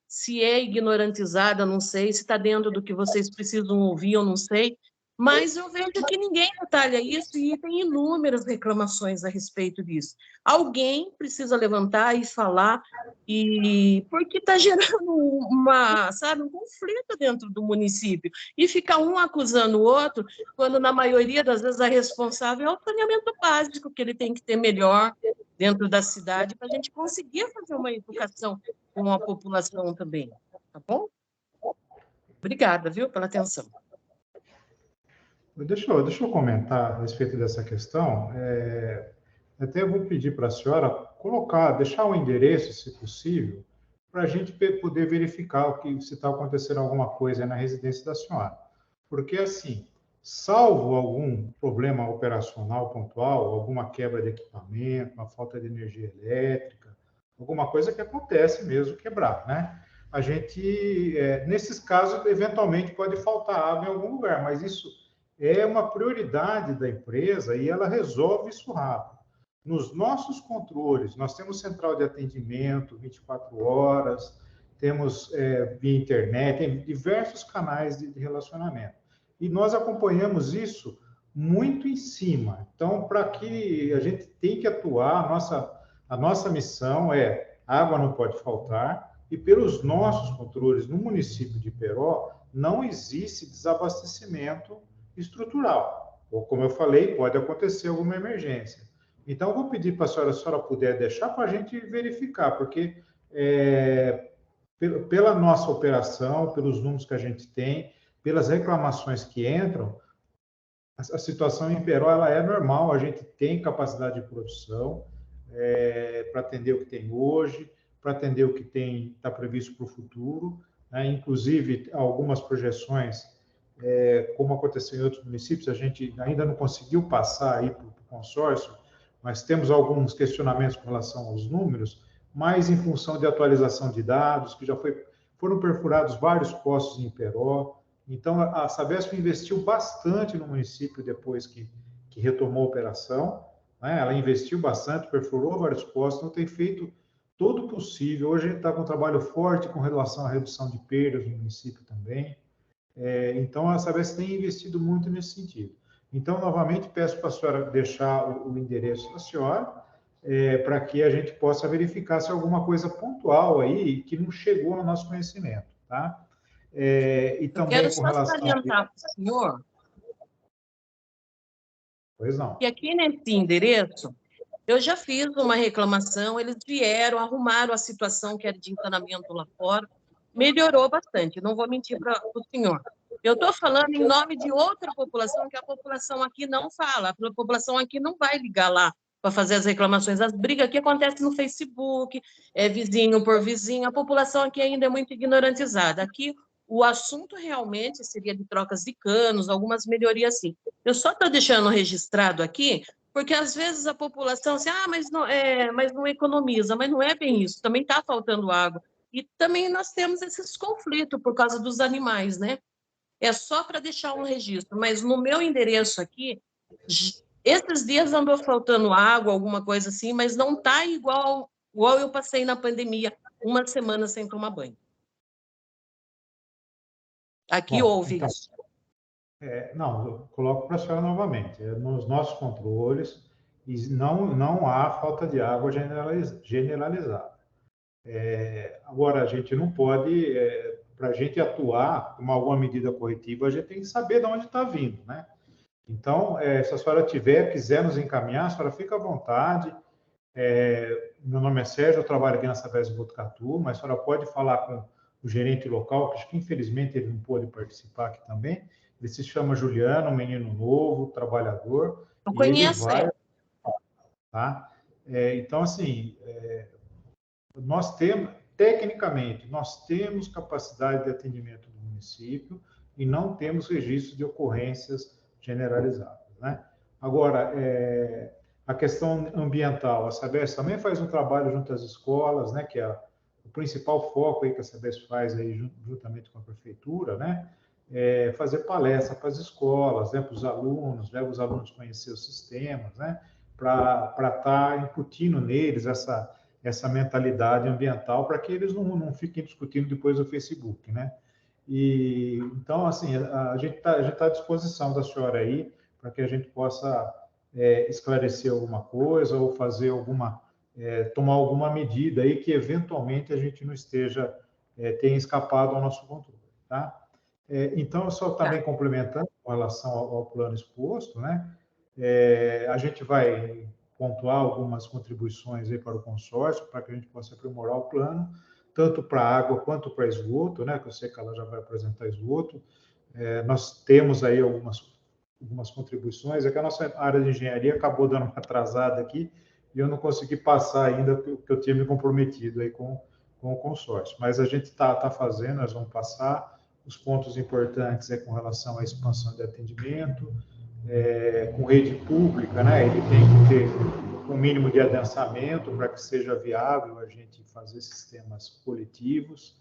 Se é ignorantizada, não sei, se está dentro do que vocês precisam ouvir, eu não sei, mas eu vejo que ninguém detalha isso e tem inúmeras reclamações a respeito disso. Alguém precisa levantar e falar, porque está gerando um conflito dentro do município, e fica um acusando o outro, quando na maioria das vezes a responsável é o saneamento básico, que ele tem que ter melhor dentro da cidade, para a gente conseguir fazer uma educação com a população também, tá bom? Obrigada, viu, pela atenção. Deixa eu comentar a respeito dessa questão. Até eu vou pedir para a senhora deixar o endereço, se possível, para a gente poder verificar se está acontecendo alguma coisa na residência da senhora. Porque, assim, salvo algum problema operacional pontual, alguma quebra de equipamento, uma falta de energia elétrica, alguma coisa que acontece mesmo quebrar, né? A gente, nesses casos, eventualmente pode faltar água em algum lugar, mas isso é uma prioridade da empresa e ela resolve isso rápido. Nos nossos controles, nós temos central de atendimento 24 horas, temos via internet, tem diversos canais de relacionamento. E nós acompanhamos isso muito em cima. Então, para que a gente tem que atuar, a nossa missão é água não pode faltar, e pelos nossos controles no município de Iperó, não existe desabastecimento estrutural. Ou, como eu falei, pode acontecer alguma emergência. Então, eu vou pedir para a senhora, se a senhora puder deixar para a gente verificar, porque pela nossa operação, pelos números que a gente tem, pelas reclamações que entram, a situação em Iperó ela é normal, a gente tem capacidade de produção para atender o que tem hoje, para atender o que está previsto para o futuro, né? Inclusive, algumas projeções, como aconteceu em outros municípios, a gente ainda não conseguiu passar aí para o consórcio, mas temos alguns questionamentos com relação aos números, mas em função de atualização de dados, que já foram perfurados vários poços em Iperó. Então, a Sabesp investiu bastante no município depois que retomou a operação, né? Ela investiu bastante, perfurou vários poços, então tem feito todo o possível. Hoje a gente está com um trabalho forte com relação à redução de perdas no município também. Então, a Sabesp tem investido muito nesse sentido. Então, novamente, peço para a senhora deixar o endereço da senhora, para que a gente possa verificar se há alguma coisa pontual aí que não chegou ao nosso conhecimento, tá? E também eu quero com só relação... salientar para o senhor... Pois não. E aqui nesse endereço, eu já fiz uma reclamação, eles vieram, arrumaram a situação que era de encanamento lá fora, melhorou bastante, não vou mentir para o senhor. Eu estou falando em nome de outra população, que a população aqui não fala, a população aqui não vai ligar lá para fazer as reclamações. As brigas aqui acontecem no Facebook, vizinho por vizinho, a população aqui ainda é muito ignorantizada. Aqui, o assunto realmente seria de trocas de canos, algumas melhorias assim. Eu só estou deixando registrado aqui, porque às vezes a população assim, mas não economiza, mas não é bem isso, também está faltando água. E também nós temos esses conflitos por causa dos animais, né? É só para deixar um registro, mas no meu endereço aqui, esses dias andou faltando água, alguma coisa assim, mas não está igual eu passei na pandemia, uma semana sem tomar banho. Aqui houve então, isso. Não, eu coloco para a senhora novamente. Nos nossos controles, não há falta de água generalizada. Agora, a gente não pode, para a gente atuar com alguma medida corretiva, a gente tem que saber de onde está vindo, né? Então, se a senhora quiser nos encaminhar, a senhora fica à vontade. Meu nome é Sérgio, eu trabalho aqui na Sabesp Botucatu, mas a senhora pode falar com o gerente local, que infelizmente ele não pôde participar aqui também. Ele se chama Juliano, um menino novo, trabalhador. Eu conheço ele. Tá? Então, assim, tecnicamente, nós temos capacidade de atendimento do município e não temos registro de ocorrências generalizadas, né? Agora, a questão ambiental, a Sabesp também faz um trabalho junto às escolas, né, que é o principal foco aí que a Sabesp faz aí juntamente com a prefeitura, né, fazer palestra para as escolas, né, para os alunos, leva os alunos a conhecer os sistemas, né, para estar incutindo neles essa mentalidade ambiental, para que eles não fiquem discutindo depois no Facebook, né? E então, assim, a gente está à disposição da senhora aí para que a gente possa esclarecer alguma coisa ou fazer tomar alguma medida aí que eventualmente a gente não tenha escapado ao nosso controle, tá? Então, só também complementando com relação ao plano exposto, né? A gente vai pontuar algumas contribuições aí para o consórcio, para que a gente possa aprimorar o plano, tanto para água quanto para esgoto, né? Que eu sei que ela já vai apresentar esgoto. Nós temos aí algumas contribuições, é que a nossa área de engenharia acabou dando uma atrasada aqui e eu não consegui passar ainda o que eu tinha me comprometido aí com o consórcio. Mas a gente está fazendo, nós vamos passar. Os pontos importantes com relação à expansão de atendimento, com rede pública, né? Ele tem que ter um mínimo de adensamento para que seja viável a gente fazer sistemas coletivos.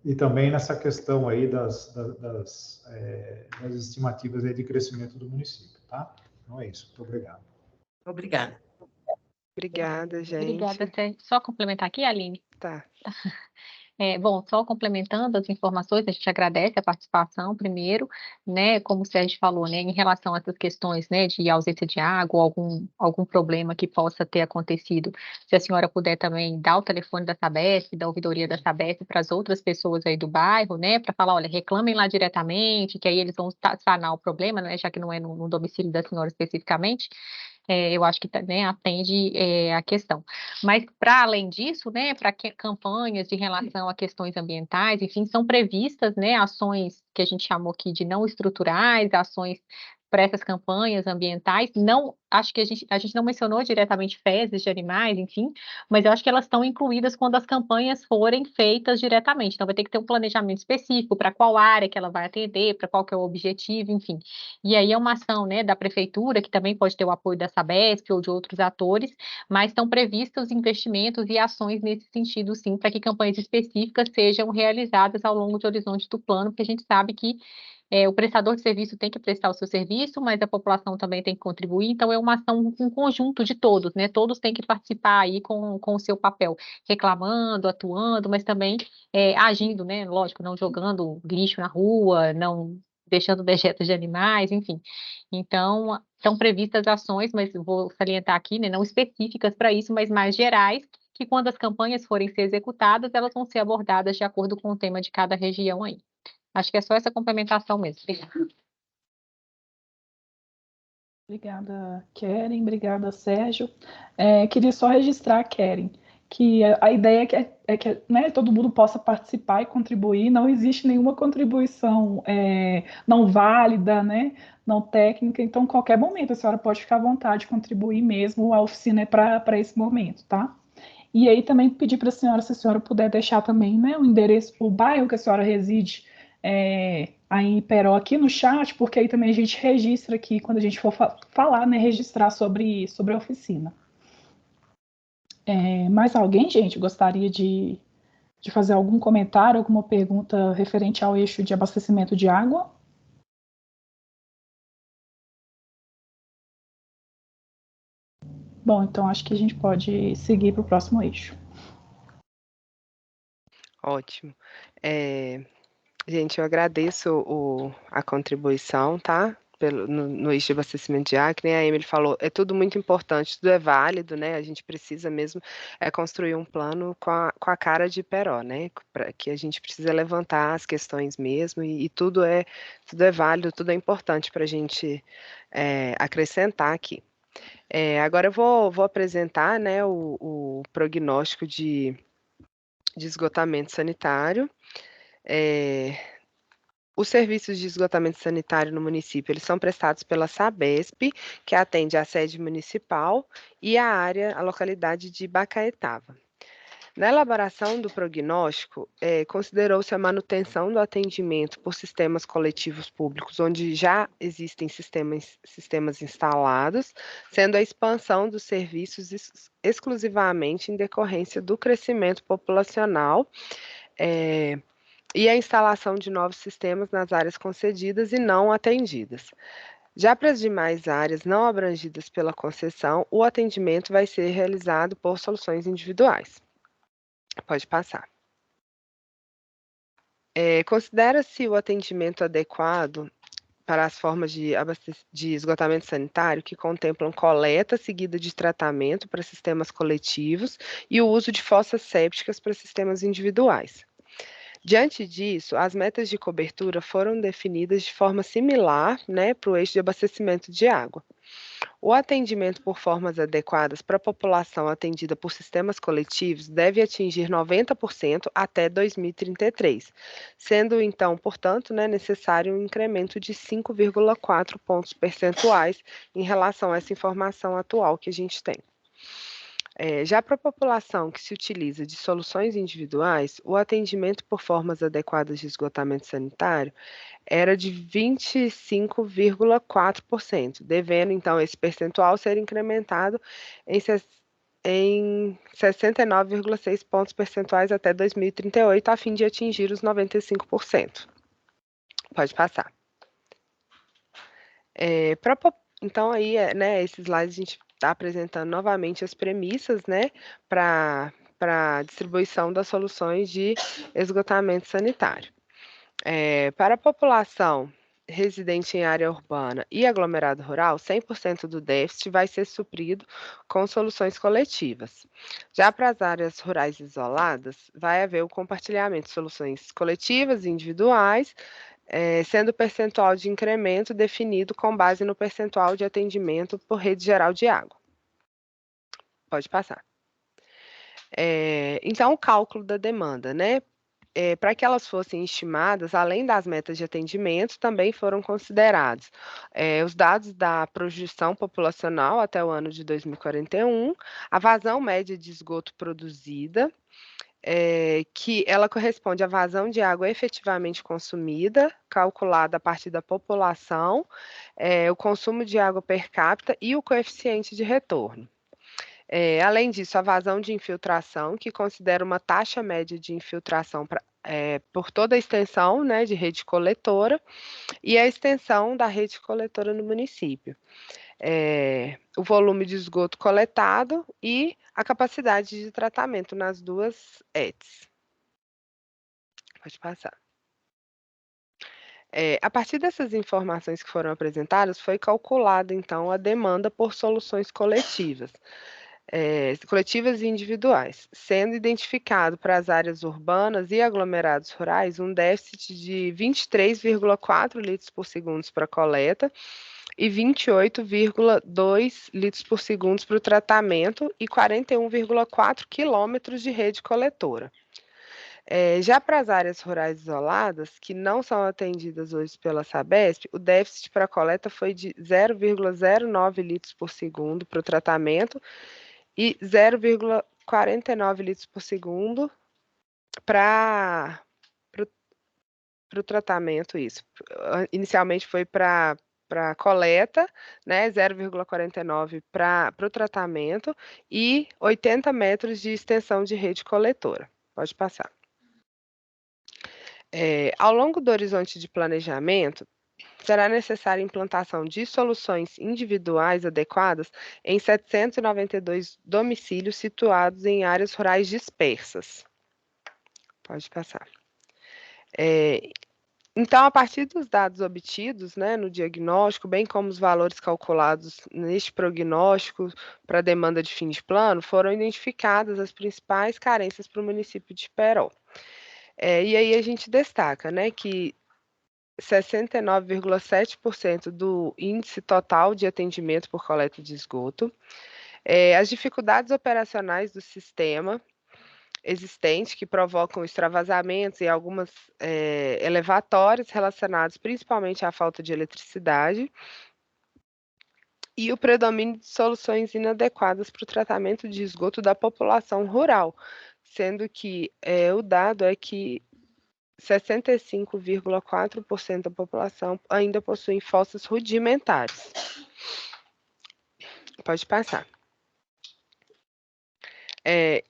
E também nessa questão aí das estimativas aí de crescimento do município, tá? Então é isso. Muito obrigado. Obrigada. Obrigada, gente. Obrigada, Sérgio. Só complementar aqui, Aline. Tá. Bom, só complementando as informações, a gente agradece a participação primeiro, né, como o Sérgio falou, né, em relação a essas questões, né, de ausência de água, algum problema que possa ter acontecido, se a senhora puder também dar o telefone da Sabesp, da ouvidoria da Sabesp para as outras pessoas aí do bairro, né, para falar, olha, reclamem lá diretamente, que aí eles vão sanar o problema, né, já que não é no domicílio da senhora especificamente. Eu acho que né, atende a questão. Mas, para além disso, né, para campanhas de relação a questões ambientais, enfim, são previstas, né, ações que a gente chamou aqui de não estruturais, ações para essas campanhas ambientais. Não, acho que a gente não mencionou diretamente fezes de animais, enfim, mas eu acho que elas estão incluídas quando as campanhas forem feitas diretamente. Então, vai ter que ter um planejamento específico para qual área que ela vai atender, para qual que é o objetivo, enfim. E aí é uma ação, né, da prefeitura, que também pode ter o apoio da Sabesp ou de outros atores, mas estão previstos investimentos e ações nesse sentido, sim, para que campanhas específicas sejam realizadas ao longo de horizonte do plano, porque a gente sabe que o prestador de serviço tem que prestar o seu serviço, mas a população também tem que contribuir, então é uma ação, um conjunto de todos, né? Todos têm que participar aí com o seu papel, reclamando, atuando, mas também agindo, né? Lógico, não jogando lixo na rua, não deixando dejetos de animais, enfim. Então, são previstas ações, mas vou salientar aqui, né? Não específicas para isso, mas mais gerais, que quando as campanhas forem ser executadas, elas vão ser abordadas de acordo com o tema de cada região aí. Acho que é só essa complementação mesmo. Obrigada, Keren. Obrigada, Sérgio. Queria só registrar, Keren, que a ideia é que né, todo mundo possa participar e contribuir. Não existe nenhuma contribuição não válida, né, não técnica. Então, qualquer momento, a senhora pode ficar à vontade de contribuir mesmo. A oficina é para esse momento, tá? E aí também pedir para a senhora, se a senhora puder deixar também, né, o endereço, o bairro que a senhora reside, aí em Iperó aqui no chat, porque aí também a gente registra aqui quando a gente for falar, né, registrar sobre a oficina. Mais alguém, gente, gostaria de fazer algum comentário, alguma pergunta referente ao eixo de abastecimento de água? Bom, então acho que a gente pode seguir para o próximo eixo. Ótimo. Gente, eu agradeço a contribuição, tá? No eixo de abastecimento de água, que nem a Emily falou, é tudo muito importante, tudo é válido, né? A gente precisa mesmo construir um plano com a cara de Iperó, né? Que a gente precisa levantar as questões mesmo, e tudo é válido, tudo é importante para a gente acrescentar aqui. Agora eu vou apresentar, né, o prognóstico de esgotamento sanitário. Os serviços de esgotamento sanitário no município, eles são prestados pela Sabesp, que atende a sede municipal e a localidade de Bacaetava. Na elaboração do prognóstico, considerou-se a manutenção do atendimento por sistemas coletivos públicos, onde já existem sistemas instalados, sendo a expansão dos serviços exclusivamente em decorrência do crescimento populacional, e a instalação de novos sistemas nas áreas concedidas e não atendidas. Já para as demais áreas não abrangidas pela concessão, o atendimento vai ser realizado por soluções individuais. Pode passar. Considera-se o atendimento adequado para as formas de esgotamento sanitário que contemplam coleta seguida de tratamento para sistemas coletivos e o uso de fossas sépticas para sistemas individuais. Diante disso, as metas de cobertura foram definidas de forma similar, né, para o eixo de abastecimento de água. O atendimento por formas adequadas para a população atendida por sistemas coletivos deve atingir 90% até 2033, sendo então, portanto, né, necessário um incremento de 5,4 pontos percentuais em relação a essa informação atual que a gente tem. Já para a população que se utiliza de soluções individuais, o atendimento por formas adequadas de esgotamento sanitário era de 25,4%, devendo, então, esse percentual ser incrementado em 69,6 pontos percentuais até 2038, a fim de atingir os 95%. Pode passar. Então, aí, né, esse slide a gente está apresentando novamente as premissas, né, para a distribuição das soluções de esgotamento sanitário. Para a população residente em área urbana e aglomerado rural, 100% do déficit vai ser suprido com soluções coletivas. Já para as áreas rurais isoladas, vai haver o compartilhamento de soluções coletivas e individuais, sendo o percentual de incremento definido com base no percentual de atendimento por rede geral de água. Pode passar. Então, o cálculo da demanda, né? Para que elas fossem estimadas, além das metas de atendimento, também foram considerados os dados da projeção populacional até o ano de 2041, a vazão média de esgoto produzida, que ela corresponde à vazão de água efetivamente consumida, calculada a partir da população, o consumo de água per capita e o coeficiente de retorno. Além disso, a vazão de infiltração, que considera uma taxa média de infiltração por toda a extensão, né, de rede coletora, e a extensão da rede coletora no município. O volume de esgoto coletado e a capacidade de tratamento nas duas ETs. Pode passar. A partir dessas informações que foram apresentadas, foi calculada, então, a demanda por soluções coletivas. Coletivas e individuais, sendo identificado para as áreas urbanas e aglomerados rurais um déficit de 23,4 litros por segundo para coleta e 28,2 litros por segundo para o tratamento e 41,4 quilômetros de rede coletora. Já para as áreas rurais isoladas, que não são atendidas hoje pela Sabesp, o déficit para a coleta foi de 0,09 litros por segundo para o tratamento e 0,49 litros por segundo para o tratamento, isso. Inicialmente foi para coleta, né, 0,49 para o tratamento e 80 metros de extensão de rede coletora. Pode passar. Ao longo do horizonte de planejamento, será necessária a implantação de soluções individuais adequadas em 792 domicílios situados em áreas rurais dispersas. Pode passar. Então, a partir dos dados obtidos, né, no diagnóstico, bem como os valores calculados neste prognóstico para a demanda de fim de plano, foram identificadas as principais carências para o município de Perol. E aí a gente destaca, né, que 69,7% do índice total de atendimento por coleta de esgoto, as dificuldades operacionais do sistema existente, que provocam extravasamentos e algumas elevatórias relacionados principalmente à falta de eletricidade, e o predomínio de soluções inadequadas para o tratamento de esgoto da população rural, sendo que o dado é que 65,4% da população ainda possuem fossas rudimentares. Pode passar.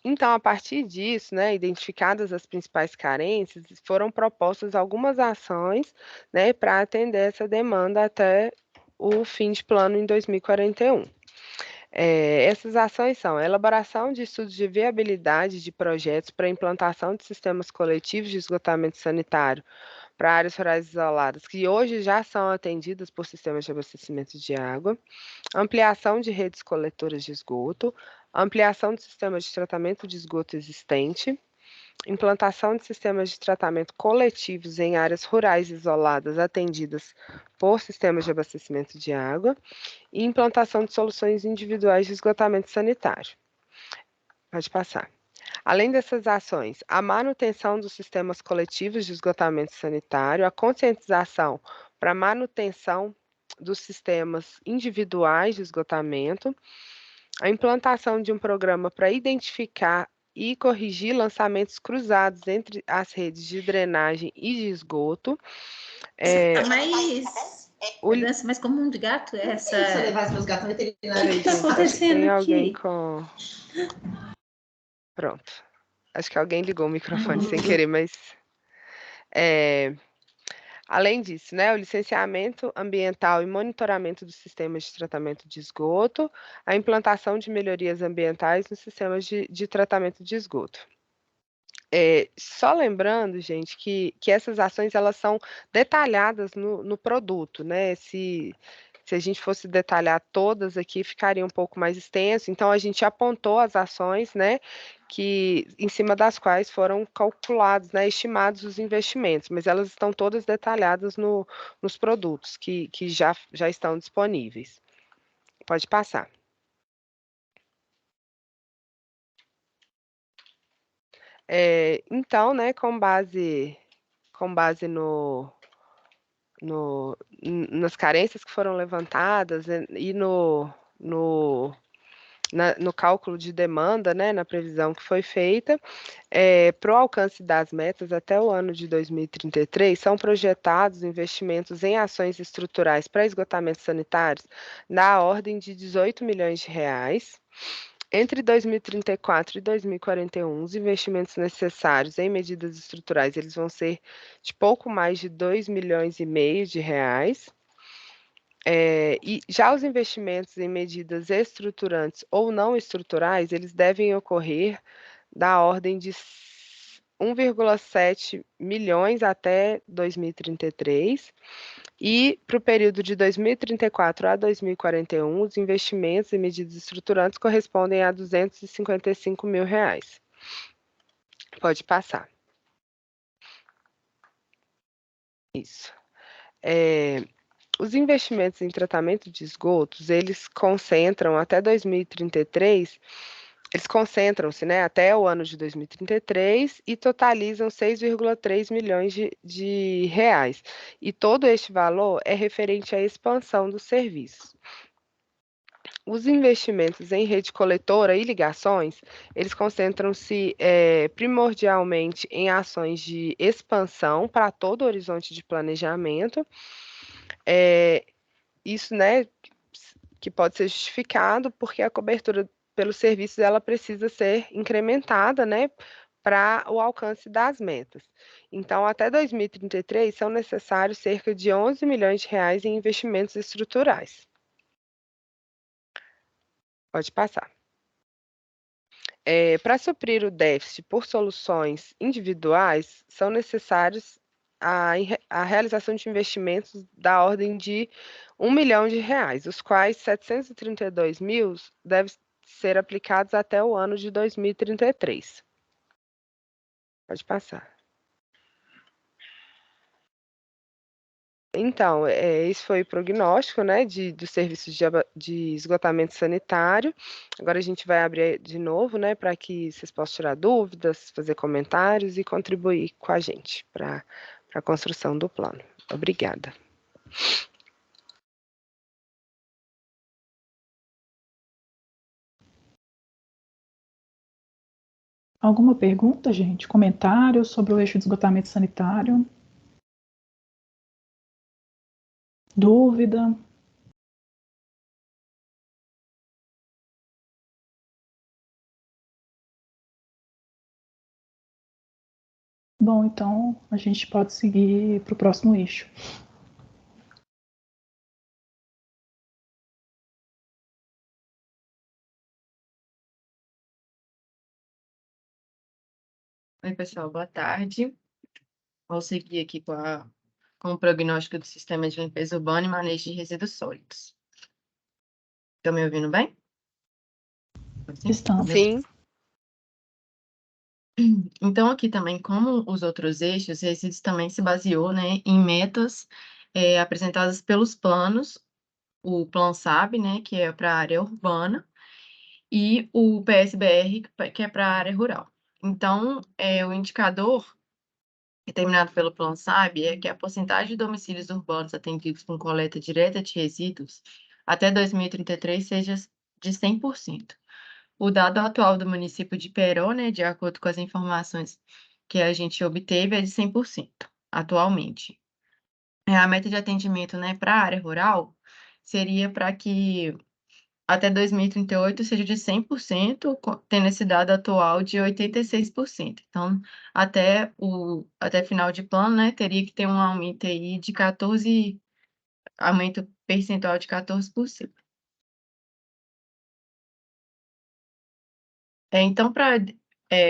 Então, a partir disso, né, identificadas as principais carências, foram propostas algumas ações, né, para atender essa demanda até o fim de plano em 2041. Essas ações são a elaboração de estudos de viabilidade de projetos para a implantação de sistemas coletivos de esgotamento sanitário para áreas rurais isoladas, que hoje já são atendidas por sistemas de abastecimento de água, ampliação de redes coletoras de esgoto, ampliação de sistemas de tratamento de esgoto existente, implantação de sistemas de tratamento coletivos em áreas rurais isoladas atendidas por sistemas de abastecimento de água e implantação de soluções individuais de esgotamento sanitário. Pode passar. Além dessas ações, a manutenção dos sistemas coletivos de esgotamento sanitário, a conscientização para a manutenção dos sistemas individuais de esgotamento, a implantação de um programa para identificar e corrigir lançamentos cruzados entre as redes de drenagem e de esgoto. Mas comum de gato, essa... Se eu levar os meus gatos no veterinário, o que está acontecendo tem aqui? Alguém com... Pronto. Acho que alguém ligou o microfone sem querer, mas... Além disso, né, o licenciamento ambiental e monitoramento dos sistemas de tratamento de esgoto, a implantação de melhorias ambientais nos sistemas de tratamento de esgoto. Só lembrando, gente, que essas ações elas são detalhadas no produto, né? Se a gente fosse detalhar todas aqui, ficaria um pouco mais extenso. Então, a gente apontou as ações, né, em cima das quais foram calculados, né, estimados os investimentos, mas elas estão todas detalhadas nos produtos que já estão disponíveis. Pode passar. Então, né, com base nas carências que foram levantadas e no cálculo de demanda, né, na previsão que foi feita, para o alcance das metas até o ano de 2033, são projetados investimentos em ações estruturais para esgotamentos sanitários na ordem de 18 milhões de reais. Entre 2034 e 2041, os investimentos necessários em medidas estruturais, eles vão ser de pouco mais de 2,5 milhões de reais. E já os investimentos em medidas estruturantes ou não estruturais, eles devem ocorrer da ordem de 1,7 milhões até 2033. E para o período de 2034 a 2041, os investimentos em medidas estruturantes correspondem a 255 mil reais. Pode passar. Isso. Os investimentos em tratamento de esgotos, eles concentram até 2033, eles concentram-se, né, até o ano de 2033 e totalizam 6,3 milhões de reais. E todo este valor é referente à expansão dos serviços. Os investimentos em rede coletora e ligações, eles concentram-se primordialmente em ações de expansão para todo o horizonte de planejamento. Isso, né, que pode ser justificado porque a cobertura pelos serviços ela precisa ser incrementada, né, para o alcance das metas. Então, até 2033 são necessários cerca de 11 milhões de reais em investimentos estruturais. Pode passar. Para suprir o déficit por soluções individuais, são necessários a realização de investimentos da ordem de 1 milhão de reais, os quais 732 mil devem ser aplicados até o ano de 2033. Pode passar. Então, esse foi o prognóstico, né, dos serviços de esgotamento sanitário. Agora a gente vai abrir de novo, né, para que vocês possam tirar dúvidas, fazer comentários e contribuir com a gente para a construção do plano. Obrigada. Alguma pergunta, gente? Comentário sobre o eixo de esgotamento sanitário? Dúvida? Bom, então a gente pode seguir para o próximo eixo. Oi, pessoal, boa tarde. Vou seguir aqui com o prognóstico do Sistema de Limpeza Urbana e Manejo de Resíduos Sólidos. Estão me ouvindo bem? Estamos. Sim. Então, aqui também, como os outros eixos, resíduos também se baseou, né, em metas apresentadas pelos planos, o Plan SAB, né, que é para a área urbana, e o PSBR, que é para a área rural. Então, o indicador determinado pelo Plan SAB é que a porcentagem de domicílios urbanos atendidos com coleta direta de resíduos até 2033 seja de 100%. O dado atual do município de Peró, né, de acordo com as informações que a gente obteve, é de 100% atualmente. A meta de atendimento, né, para a área rural seria para que até 2038 seja de 100%, tendo esse dado atual de 86%. Então, até final de plano, né, teria que ter um aumento aí de aumento percentual de 14%. Então, para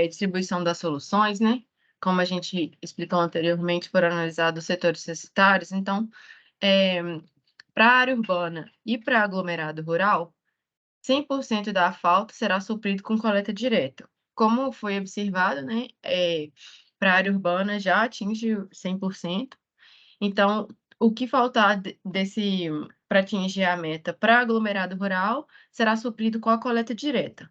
distribuição das soluções, né, como a gente explicou anteriormente, foram analisados os setores censitários. Então, para a área urbana e para aglomerado rural, 100% da falta será suprido com coleta direta. Como foi observado, né, para a área urbana já atinge 100%. Então, o que faltar para atingir a meta para aglomerado rural será suprido com a coleta direta.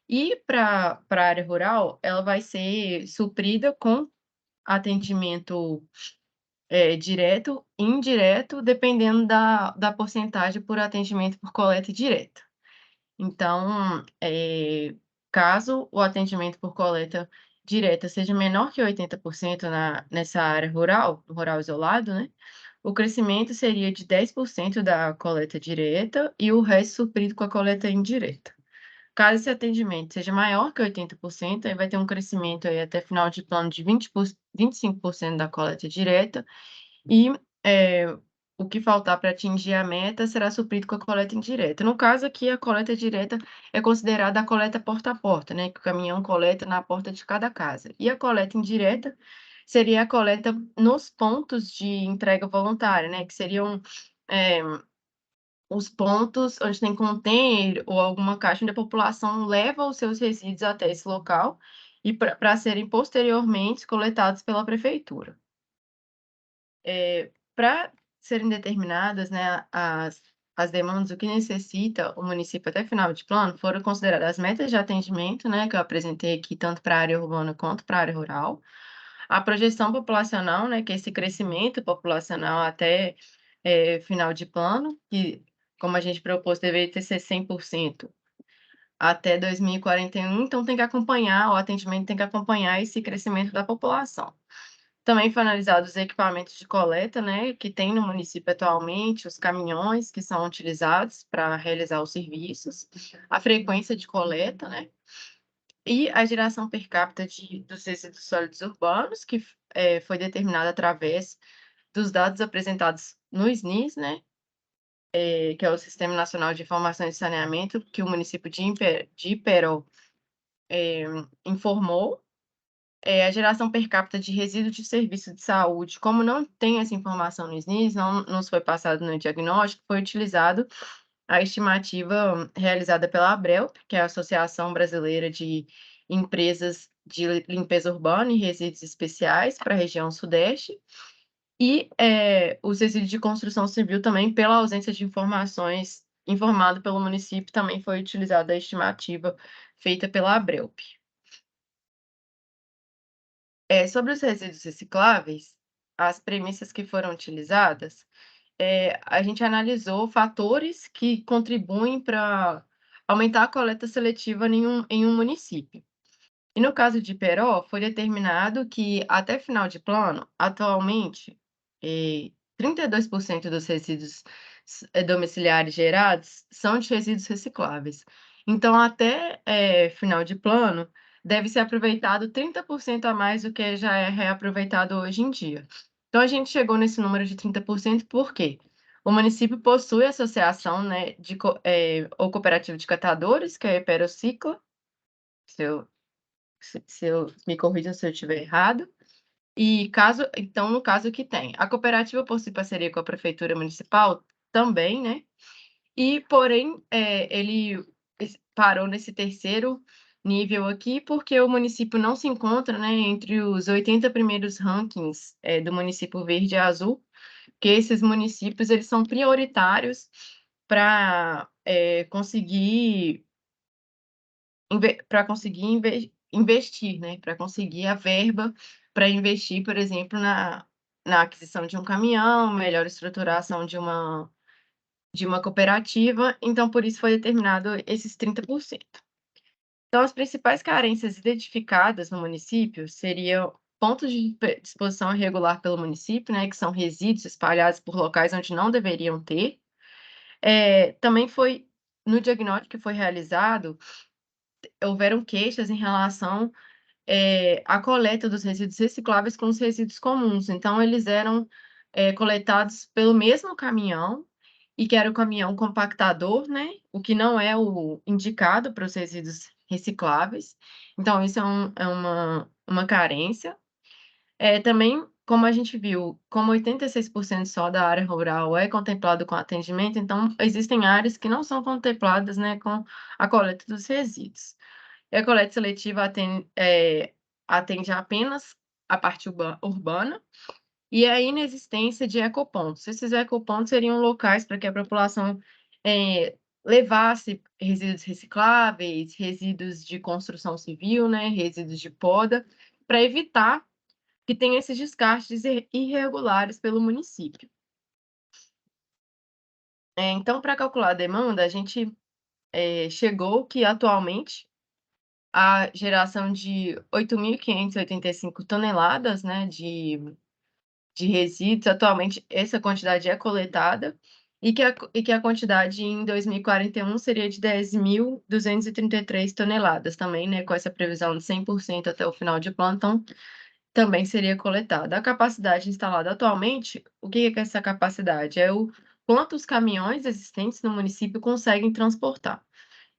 E para a área rural, ela vai ser suprida com atendimento direto e indireto, dependendo da porcentagem por atendimento por coleta direta. Então, caso o atendimento por coleta direta seja menor que 80% nessa área rural, rural isolado, né, o crescimento seria de 10% da coleta direta e o resto suprido com a coleta indireta. Caso esse atendimento seja maior que 80%, aí vai ter um crescimento aí até final de plano de 25% da coleta direta e o que faltar para atingir a meta será suprido com a coleta indireta. No caso aqui, a coleta direta é considerada a coleta porta a porta, né, que o caminhão coleta na porta de cada casa. E a coleta indireta seria a coleta nos pontos de entrega voluntária, né, que seriam os pontos onde tem container ou alguma caixa onde a população leva os seus resíduos até esse local e para serem posteriormente coletados pela prefeitura. Para serem determinadas, né, as demandas, o que necessita o município até final de plano, foram consideradas as metas de atendimento, né, que eu apresentei aqui tanto para a área urbana quanto para a área rural, a projeção populacional, né, que é esse crescimento populacional até final de plano, que, como a gente propôs, deveria ter 100% até 2041, então tem que acompanhar, o atendimento tem que acompanhar esse crescimento da população. Também foi analisado os equipamentos de coleta, né, que tem no município atualmente, os caminhões que são utilizados para realizar os serviços, a frequência de coleta, né, e a geração per capita dos resíduos sólidos urbanos, que foi determinada através dos dados apresentados no SNIS, né, que é o Sistema Nacional de Informação e Saneamento, que o município de Iperó informou. A geração per capita de resíduos de serviço de saúde, como não tem essa informação no SNIS, não nos foi passado no diagnóstico, foi utilizado a estimativa realizada pela ABRELP, que é a Associação Brasileira de Empresas de Limpeza Urbana e Resíduos Especiais para a região Sudeste, e os resíduos de construção civil também, pela ausência de informações informado pelo município, também foi utilizada a estimativa feita pela ABRELP. Sobre os resíduos recicláveis, as premissas que foram utilizadas, a gente analisou fatores que contribuem para aumentar a coleta seletiva em um município. E no caso de Iperó, foi determinado que, até final de plano, atualmente, 32% dos resíduos domiciliares gerados são de resíduos recicláveis. Então, até final de plano, deve ser aproveitado 30% a mais do que já é reaproveitado hoje em dia. Então, a gente chegou nesse número de 30% por quê? O município possui associação, né, ou cooperativa de catadores, que é a Iperocicla, me corrijam se eu estiver errado. E então, no caso que tem, a cooperativa possui parceria com a prefeitura municipal também, né? E, porém, ele parou nesse terceiro nível aqui porque o município não se encontra, né, entre os 80 primeiros rankings do município verde e azul, que esses municípios eles são prioritários para conseguir investir, né, para conseguir a verba para investir, por exemplo, na aquisição de um caminhão, melhor estruturação de uma cooperativa, então por isso foi determinado esses 30%. Então, as principais carências identificadas no município seriam pontos de disposição irregular pelo município, né, que são resíduos espalhados por locais onde não deveriam ter. Também foi no diagnóstico que foi realizado, houveram queixas em relação à coleta dos resíduos recicláveis com os resíduos comuns. Então, eles eram coletados pelo mesmo caminhão, e que era o caminhão compactador, né? O que não é o indicado para os resíduos recicláveis. Então, isso é uma carência. Também, como a gente viu, como 86% só da área rural é contemplado com atendimento, então existem áreas que não são contempladas, né, com a coleta dos resíduos. E a coleta seletiva atende apenas a parte urbana, e a inexistência de ecopontos. Esses ecopontos seriam locais para que a população levasse resíduos recicláveis, resíduos de construção civil, né, resíduos de poda, para evitar que tenha esses descartes irregulares pelo município. Então, para calcular a demanda, a gente chegou que, atualmente, a geração de 8.585 toneladas, né, de resíduos, atualmente, essa quantidade é coletada, e que a quantidade em 2041 seria de 10.233 toneladas também, né, com essa previsão de 100% até o final de plano, então, também seria coletada. A capacidade instalada atualmente, o que é essa capacidade? É o quanto os caminhões existentes no município conseguem transportar.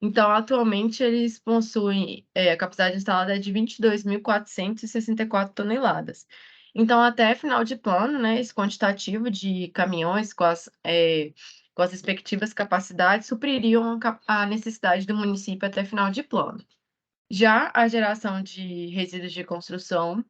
Então, atualmente, eles possuem, a capacidade instalada é de 22.464 toneladas. Então, até final de plano, né, esse quantitativo de caminhões com as respectivas capacidades supririam a necessidade do município até final de plano. Já a geração de resíduos de construção,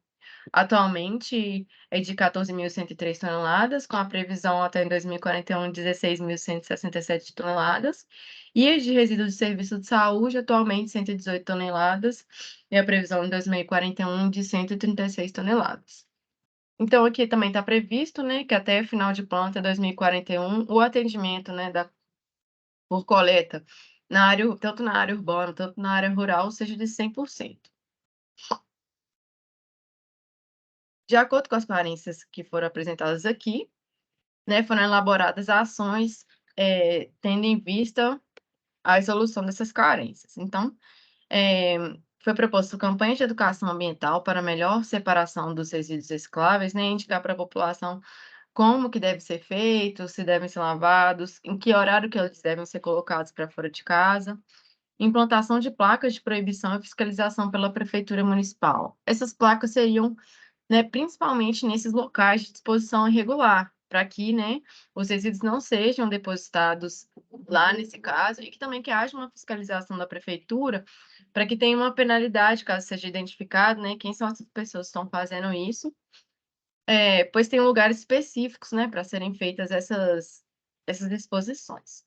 atualmente, é de 14.103 toneladas, com a previsão até em 2041 de 16.167 toneladas, e as de resíduos de serviço de saúde, atualmente 118 toneladas, e a previsão em 2041 de 136 toneladas. Então, aqui também está previsto, né, que até final de plano, até 2041, o atendimento, né, por coleta, tanto na área urbana, tanto na área rural, seja de 100%. De acordo com as carências que foram apresentadas aqui, né, foram elaboradas ações tendo em vista a resolução dessas carências. Então, foi proposta campanha de educação ambiental para melhor separação dos resíduos recicláveis, né, indicar para a população como que deve ser feito, se devem ser lavados, em que horário que eles devem ser colocados para fora de casa, implantação de placas de proibição e fiscalização pela prefeitura municipal. Essas placas seriam, né, principalmente nesses locais de disposição irregular, para que, né, os resíduos não sejam depositados lá nesse caso, e que também que haja uma fiscalização da prefeitura, para que tenha uma penalidade caso seja identificado, né, quem são as pessoas que estão fazendo isso, pois tem lugares específicos, né, para serem feitas essas disposições.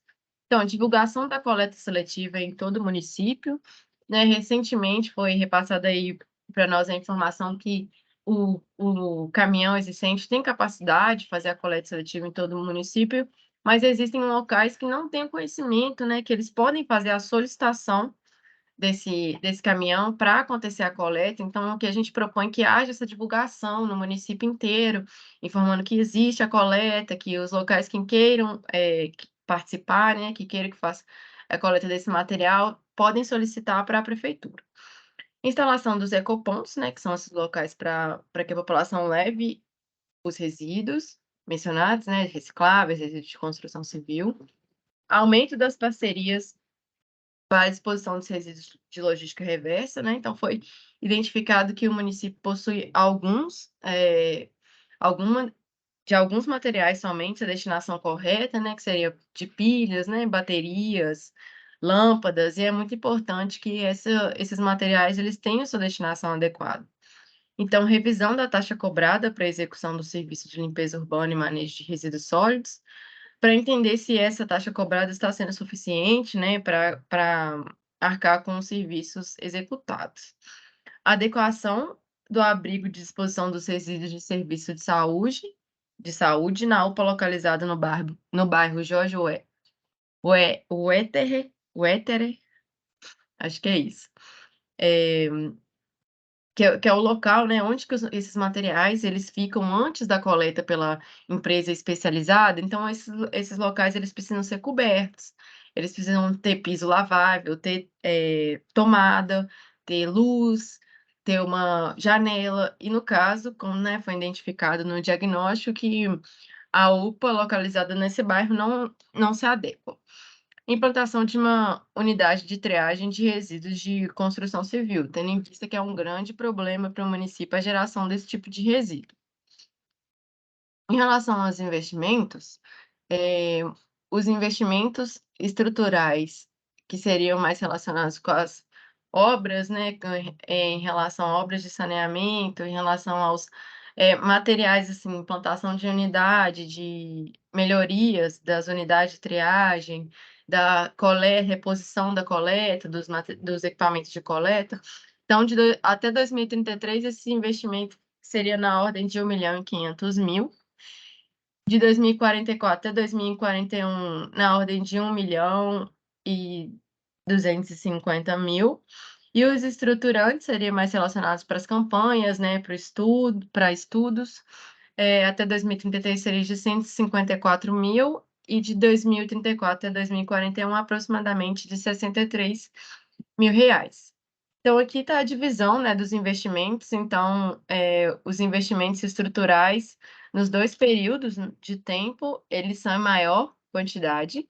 Então, divulgação da coleta seletiva em todo o município, né, recentemente foi repassada aí para nós a informação que o caminhão existente tem capacidade de fazer a coleta seletiva em todo o município, mas existem locais que não têm conhecimento, né, que eles podem fazer a solicitação desse caminhão para acontecer a coleta. Então, o que a gente propõe é que haja essa divulgação no município inteiro, informando que existe a coleta, que os locais que queiram participar, né, que queiram que faça a coleta desse material, podem solicitar para a prefeitura. Instalação dos ecopontos, né, que são esses locais para que a população leve os resíduos mencionados, né, recicláveis, resíduos de construção civil. Aumento das parcerias para a disposição dos resíduos de logística reversa, né? Então, foi identificado que o município possui alguns materiais somente a destinação correta, né? Que seria de pilhas, né? Baterias, lâmpadas, e é muito importante que esses materiais eles tenham sua destinação adequada. Então, revisão da taxa cobrada para a execução do serviço de limpeza urbana e manejo de resíduos sólidos, para entender se essa taxa cobrada está sendo suficiente, né, para arcar com os serviços executados. Adequação do abrigo de disposição dos resíduos de serviço de saúde na UPA localizada no bairro Jorge Uetere, acho que é isso. Que é o local, né, onde que esses materiais eles ficam antes da coleta pela empresa especializada. Então, esses locais eles precisam ser cobertos. eles precisam ter piso lavável, ter tomada, ter luz, ter uma janela, e no caso, como, né, foi identificado no diagnóstico, que a UPA localizada nesse bairro não se adequa. Implantação de uma unidade de triagem de resíduos de construção civil, tendo em vista que é um grande problema para o município a geração desse tipo de resíduo. Em relação aos investimentos, os investimentos estruturais, que seriam mais relacionados com as obras, né, em relação a obras de saneamento, em relação aos materiais, assim, implantação de unidade, de melhorias das unidades de triagem, da reposição da coleta, dos equipamentos de coleta. Então, até 2033, esse investimento seria na ordem de 1.500.000. De 2044 até 2041, na ordem de 1.250.000. E os estruturantes seriam mais relacionados para as campanhas, né, para estudos. Até 2033 seria de 154.000, e de 2034 até 2041, aproximadamente de 63.000 reais. Então, aqui está a divisão, né, dos investimentos. Então, os investimentos estruturais, nos 2 períodos de tempo, eles são em maior quantidade,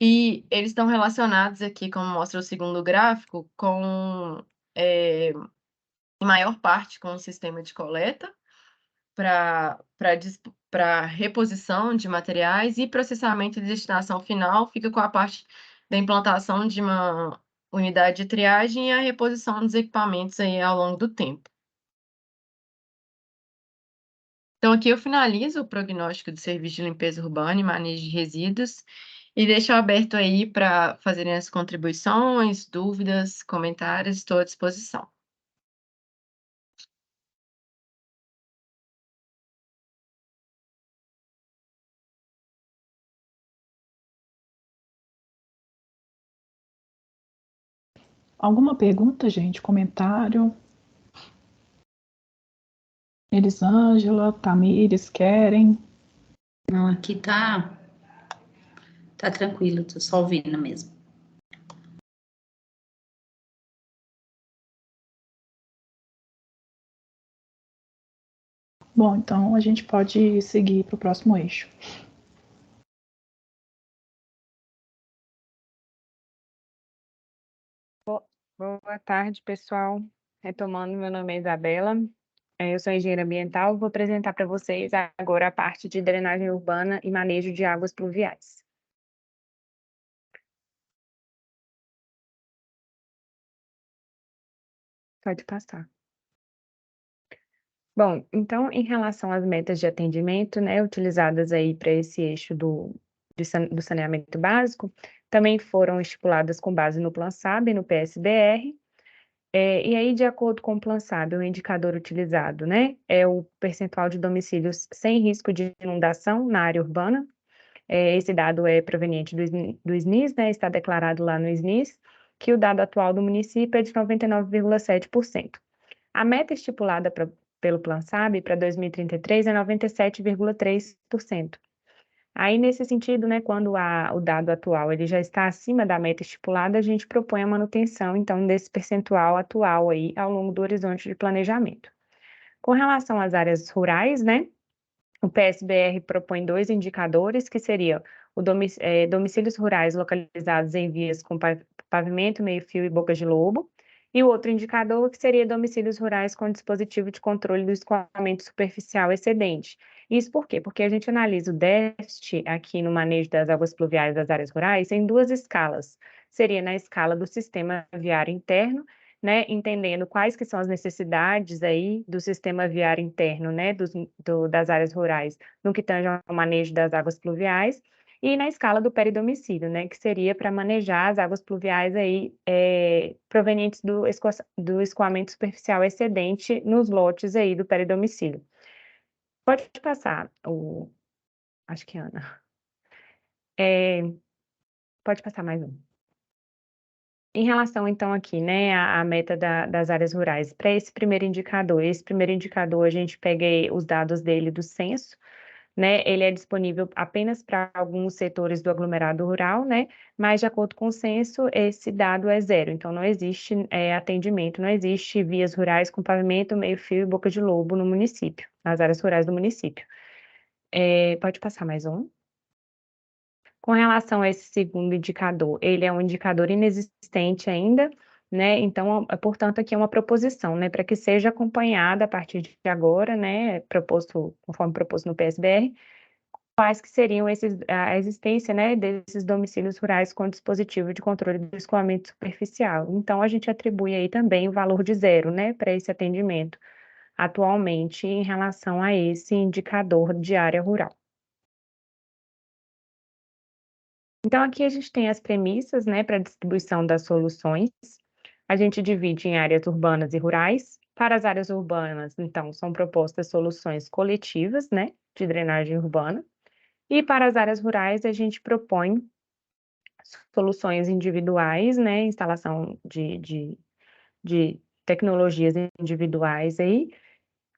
e eles estão relacionados aqui, como mostra o segundo gráfico, com, em maior parte, com o sistema de coleta, para reposição de materiais, e processamento de destinação final fica com a parte da implantação de uma unidade de triagem e a reposição dos equipamentos aí ao longo do tempo. Então, aqui eu finalizo o prognóstico do serviço de limpeza urbana e manejo de resíduos, e deixo aberto aí para fazerem as contribuições, dúvidas, comentários, estou à disposição. Alguma pergunta, gente? Comentário? Elisângela, Tamires, querem? Não, aqui tá tranquilo, tô só ouvindo mesmo. Bom, então a gente pode seguir para o próximo eixo. Boa tarde, pessoal. Retomando, meu nome é Isabela, eu sou engenheira ambiental, vou apresentar para vocês agora a parte de drenagem urbana e manejo de águas pluviais. Pode passar. Bom, então, em relação às metas de atendimento, né, utilizadas aí para esse eixo do saneamento básico, também foram estipuladas com base no Plan-SAB e no PSBR. E aí, de acordo com o Plan-SAB, o indicador utilizado, né, é o percentual de domicílios sem risco de inundação na área urbana. Esse dado é proveniente do SNIS, né, está declarado lá no SNIS, que o dado atual do município é de 99,7%. A meta estipulada pelo Plan-SAB para 2033 é 97,3%. Aí, nesse sentido, né, quando o dado atual ele já está acima da meta estipulada, a gente propõe a manutenção, então, desse percentual atual aí ao longo do horizonte de planejamento. Com relação às áreas rurais, né, o PSBR propõe 2 indicadores, que seria o domicílios rurais localizados em vias com pavimento, meio-fio e bocas de lobo, e o outro indicador, que seria domicílios rurais com dispositivo de controle do escoamento superficial excedente. Isso por quê? Porque a gente analisa o déficit aqui no manejo das águas pluviais das áreas rurais em 2 escalas. Seria na escala do sistema viário interno, né, entendendo quais que são as necessidades aí do sistema viário interno, né, das áreas rurais, no que tange ao manejo das águas pluviais, e na escala do peridomicílio, né, que seria para manejar as águas pluviais aí, provenientes do escoamento superficial excedente nos lotes aí do peridomicílio. Pode passar, acho que Ana. Pode passar mais um. Em relação, então, aqui, né, à meta das áreas rurais, para esse primeiro indicador a gente pega os dados dele do censo, né, ele é disponível apenas para alguns setores do aglomerado rural, né, mas de acordo com o censo, esse dado é zero, então não existe atendimento, não existe vias rurais com pavimento, meio-fio e boca de lobo no município, nas áreas rurais do município. Pode passar mais um. Com relação a esse segundo indicador, ele é um indicador inexistente ainda, né? Então, portanto, aqui é uma proposição, né, para que seja acompanhada a partir de agora, né, conforme proposto no PSBR, quais que seriam a existência, né, desses domicílios rurais com dispositivo de controle do escoamento superficial. Então, a gente atribui aí também o valor de zero, né, para esse atendimento, atualmente, em relação a esse indicador de área rural. Então, aqui a gente tem as premissas, né, para a distribuição das soluções. A gente divide em áreas urbanas e rurais. Para as áreas urbanas, então, são propostas soluções coletivas, né, de drenagem urbana. E para as áreas rurais, a gente propõe soluções individuais, né, instalação de tecnologias individuais aí,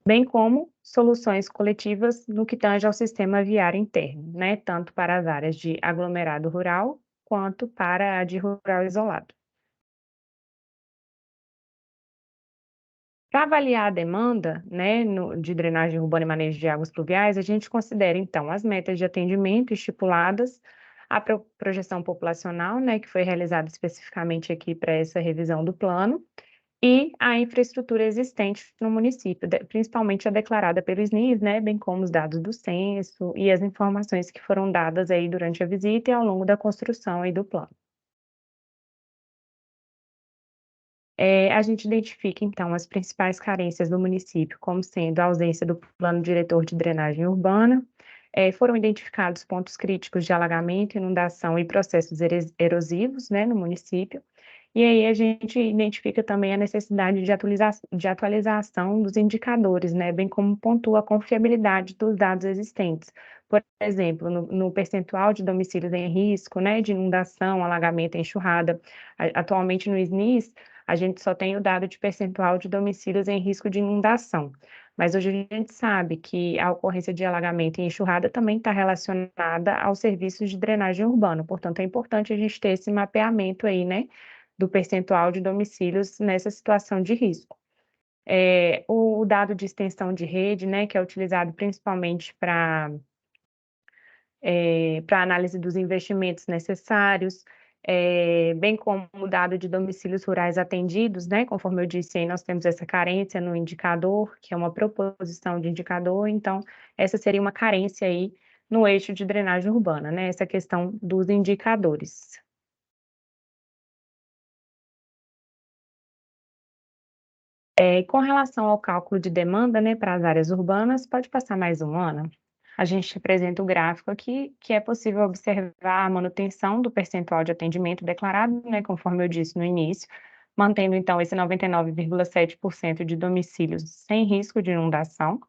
bem como soluções coletivas no que tange ao sistema viário interno, né, tanto para as áreas de aglomerado rural, quanto para a de rural isolado. Para avaliar a demanda, né, de drenagem urbana e manejo de águas pluviais, a gente considera, então, as metas de atendimento estipuladas, a projeção populacional, né, que foi realizada especificamente aqui para essa revisão do plano, e a infraestrutura existente no município, principalmente a declarada pelo SNIS, né, bem como os dados do censo e as informações que foram dadas aí durante a visita e ao longo da construção aí do plano. A gente identifica, então, as principais carências do município, como sendo a ausência do plano diretor de drenagem urbana, foram identificados pontos críticos de alagamento, inundação e processos erosivos, né, no município, e aí a gente identifica também a necessidade de atualização dos indicadores, né, bem como pontua a confiabilidade dos dados existentes. Por exemplo, no percentual de domicílios em risco, né, de inundação, alagamento e enxurrada. Atualmente no SNIS, a gente só tem o dado de percentual de domicílios em risco de inundação. Mas hoje a gente sabe que a ocorrência de alagamento e enxurrada também está relacionada aos serviços de drenagem urbana. Portanto, é importante a gente ter esse mapeamento aí, né, do percentual de domicílios nessa situação de risco. O dado de extensão de rede, né, que é utilizado principalmente para análise dos investimentos necessários, bem como o dado de domicílios rurais atendidos, né, conforme eu disse, aí nós temos essa carência no indicador, que é uma proposição de indicador, então essa seria uma carência aí no eixo de drenagem urbana, né, essa questão dos indicadores. Com relação ao cálculo de demanda, né, para as áreas urbanas, pode passar mais um, Ana? A gente apresenta o gráfico aqui, que é possível observar a manutenção do percentual de atendimento declarado, né, conforme eu disse no início, mantendo, então, esse 99,7% de domicílios sem risco de inundação,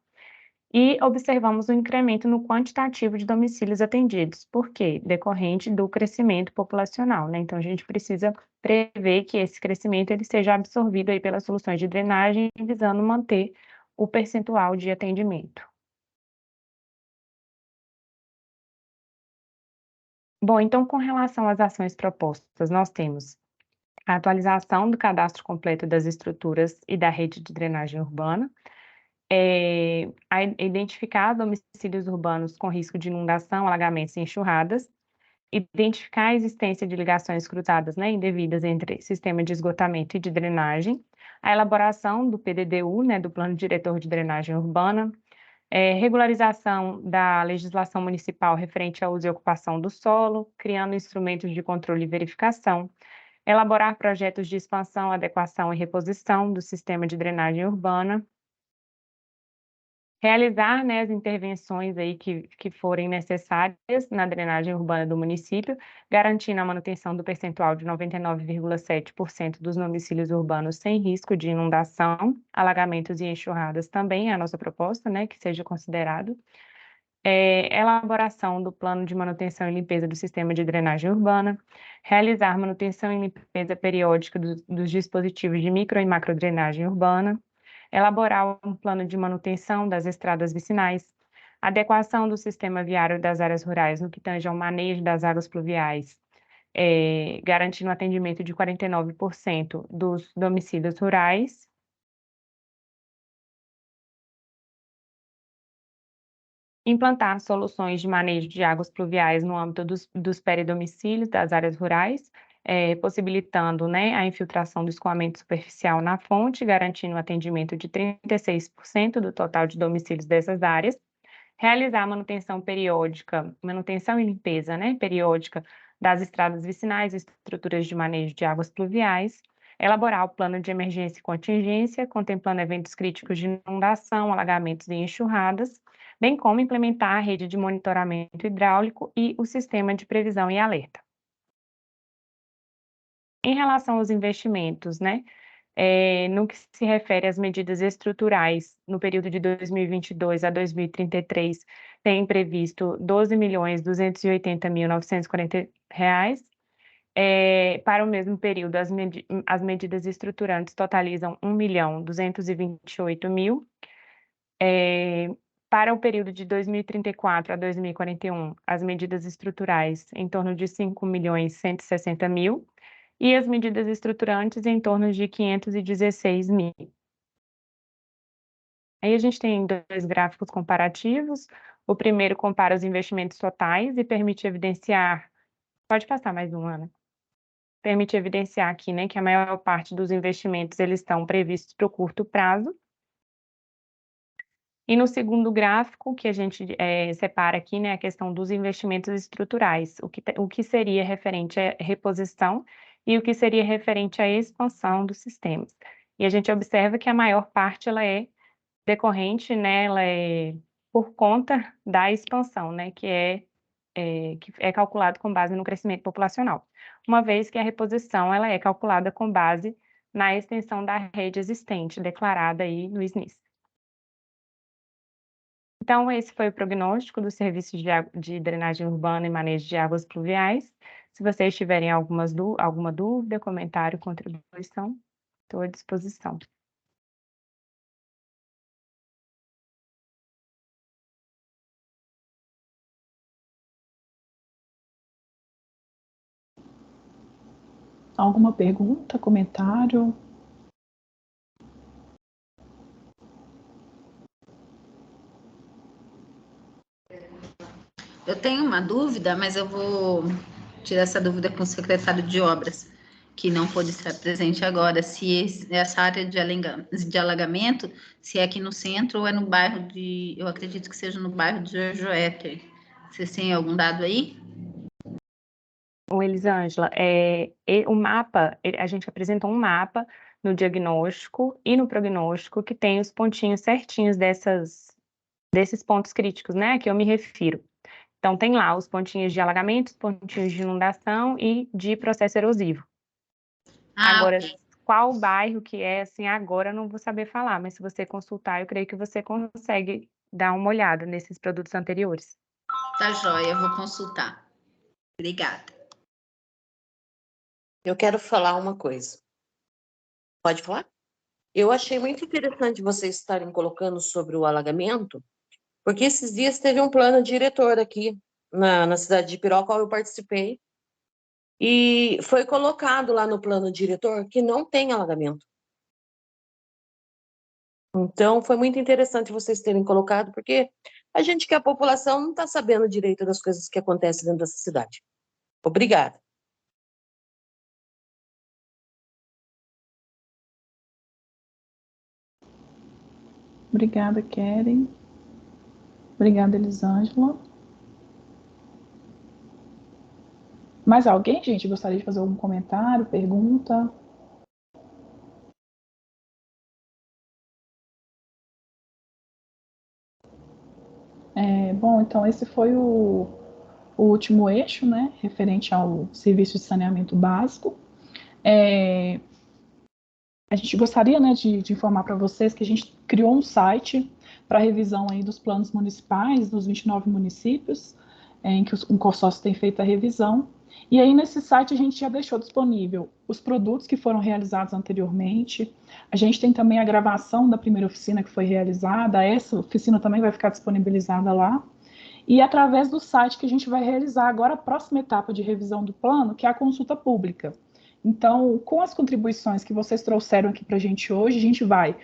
e observamos um incremento no quantitativo de domicílios atendidos. Por quê? Decorrente do crescimento populacional, né? Então, a gente precisa prever que esse crescimento ele seja absorvido aí pelas soluções de drenagem, visando manter o percentual de atendimento. Bom, então, com relação às ações propostas, nós temos a atualização do cadastro completo das estruturas e da rede de drenagem urbana, a identificar domicílios urbanos com risco de inundação, alagamentos e enxurradas, identificar a existência de ligações cruzadas, né, indevidas entre sistema de esgotamento e de drenagem, a elaboração do PDDU, né, do Plano Diretor de Drenagem Urbana, regularização da legislação municipal referente ao uso e ocupação do solo, criando instrumentos de controle e verificação, elaborar projetos de expansão, adequação e reposição do sistema de drenagem urbana, realizar, né, as intervenções aí que forem necessárias na drenagem urbana do município, garantindo a manutenção do percentual de 99,7% dos domicílios urbanos sem risco de inundação, alagamentos e enxurradas também é a nossa proposta, né, que seja considerado. Elaboração do plano de manutenção e limpeza do sistema de drenagem urbana, realizar manutenção e limpeza periódica dos dispositivos de micro e macro drenagem urbana, elaborar um plano de manutenção das estradas vicinais, Adequação do sistema viário das áreas rurais no que tange ao manejo das águas pluviais, garantindo o atendimento de 49% dos domicílios rurais. Implantar soluções de manejo de águas pluviais no âmbito dos peridomicílios das áreas rurais, possibilitando, né, a infiltração do escoamento superficial na fonte, garantindo o atendimento de 36% do total de domicílios dessas áreas. Realizar manutenção periódica, manutenção e limpeza, né, periódica das estradas vicinais e estruturas de manejo de águas pluviais. Elaborar o plano de emergência e contingência, contemplando eventos críticos de inundação, alagamentos e enxurradas, bem como implementar a rede de monitoramento hidráulico e o sistema de previsão e alerta. Em relação aos investimentos, né, no que se refere às medidas estruturais, no período de 2022 a 2033, tem previsto R$ 12.280.940. Para o mesmo período, as medidas estruturantes totalizam R$ 1.228.000. Para o período de 2034 a 2041, as medidas estruturais em torno de R$ 5.160.000 e as medidas estruturantes em torno de R$ 516.000. Aí a gente tem dois gráficos comparativos. O primeiro compara os investimentos totais e permite evidenciar... Pode passar mais um, Ana. Permite evidenciar aqui, né, que a maior parte dos investimentos eles estão previstos para o curto prazo. E no segundo gráfico, que a gente separa aqui, né, a questão dos investimentos estruturais, o que seria referente à reposição e o que seria referente à expansão dos sistemas. E a gente observa que a maior parte ela é decorrente, né, ela é por conta da expansão, né, que é calculado com base no crescimento populacional, uma vez que a reposição ela é calculada com base na extensão da rede existente, declarada aí no SNIS. Então, esse foi o prognóstico do Serviço de Drenagem Urbana e Manejo de Águas Pluviais. Se vocês tiverem alguma dúvida, comentário, contribuição, estou à disposição. Alguma pergunta, comentário? Eu tenho uma dúvida, mas eu vou tirar essa dúvida com o secretário de Obras, que não pôde estar presente agora, se essa área de alagamento, se é aqui no centro ou é no bairro eu acredito que seja no bairro de Jorjoéter. Vocês têm algum dado aí? Elisângela, o mapa, a gente apresentou um mapa no diagnóstico e no prognóstico que tem os pontinhos certinhos desses pontos críticos, né, que eu me refiro. Então, tem lá os pontinhos de alagamento, os pontinhos de inundação e de processo erosivo. Agora, qual bairro que é, assim, agora eu não vou saber falar, mas se você consultar, eu creio que você consegue dar uma olhada nesses produtos anteriores. Tá joia, eu vou consultar. Obrigada. Eu quero falar uma coisa. Pode falar? Eu achei muito interessante vocês estarem colocando sobre o alagamento, porque esses dias teve um plano diretor aqui na cidade de Piró, qual eu participei, e foi colocado lá no plano diretor que não tem alagamento. Então, foi muito interessante vocês terem colocado, porque a gente que é a população não está sabendo direito das coisas que acontecem dentro dessa cidade. Obrigada. Obrigada, Keren. Obrigada, Elisângela. Mais alguém, gente, gostaria de fazer algum comentário, pergunta? Bom, então esse foi o último eixo, né, referente ao serviço de saneamento básico. A gente gostaria, né, de informar para vocês que a gente criou um site para revisão aí dos planos municipais dos 29 municípios, em que o consórcio tem feito a revisão. E aí, nesse site, a gente já deixou disponível os produtos que foram realizados anteriormente. A gente tem também a gravação da primeira oficina que foi realizada. Essa oficina também vai ficar disponibilizada lá. E através do site que a gente vai realizar agora a próxima etapa de revisão do plano, que é a consulta pública. Então, com as contribuições que vocês trouxeram aqui para a gente hoje, a gente vai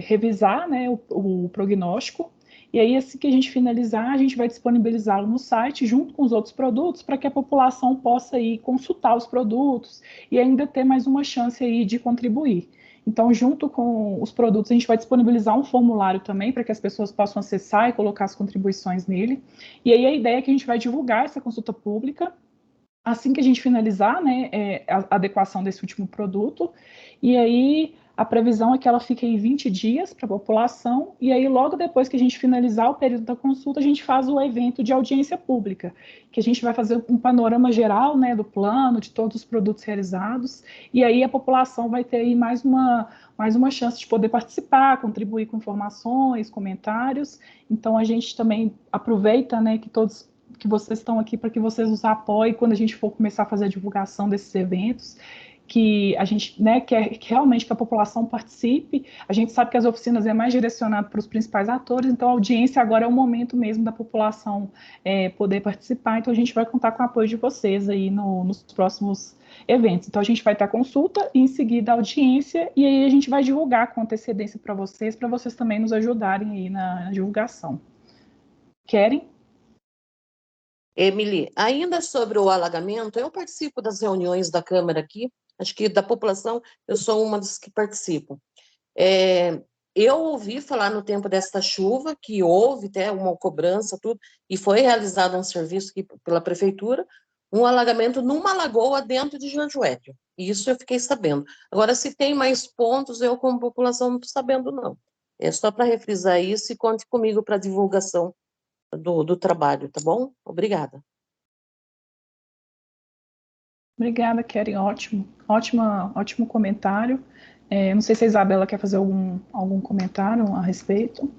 revisar, né, o prognóstico, e aí, assim que a gente finalizar, a gente vai disponibilizá-lo no site, junto com os outros produtos, para que a população possa ir consultar os produtos e ainda ter mais uma chance aí de contribuir. Então, junto com os produtos, a gente vai disponibilizar um formulário também, para que as pessoas possam acessar e colocar as contribuições nele. E aí, a ideia é que a gente vai divulgar essa consulta pública, assim que a gente finalizar, né, a adequação desse último produto, e aí a previsão é que ela fique aí 20 dias para a população, e aí logo depois que a gente finalizar o período da consulta, a gente faz o evento de audiência pública, que a gente vai fazer um panorama geral, né, do plano, de todos os produtos realizados, e aí a população vai ter aí mais uma chance de poder participar, contribuir com informações, comentários. Então a gente também aproveita, né, que vocês estão aqui para que vocês nos apoiem quando a gente for começar a fazer a divulgação desses eventos, que a gente, né, quer que realmente que a população participe. A gente sabe que as oficinas é mais direcionado para os principais atores, então a audiência agora é o momento mesmo da população poder participar, então a gente vai contar com o apoio de vocês aí nos próximos eventos. Então a gente vai ter a consulta e em seguida a audiência, e aí a gente vai divulgar com antecedência para vocês também nos ajudarem aí na divulgação. Querem? Emily, ainda sobre o alagamento, eu participo das reuniões da Câmara aqui, acho que da população, eu sou uma das que participo. Eu ouvi falar no tempo desta chuva, que houve até uma cobrança, tudo, e foi realizado um serviço aqui pela Prefeitura, um alagamento numa lagoa dentro de Jorge Wetzel. Isso eu fiquei sabendo. Agora, se tem mais pontos, eu como população não estou sabendo, não. É só para refrisar isso e conte comigo para divulgação do trabalho, tá bom? Obrigada. Obrigada, Keren, ótimo comentário. Não sei se a Isabela quer fazer algum comentário a respeito.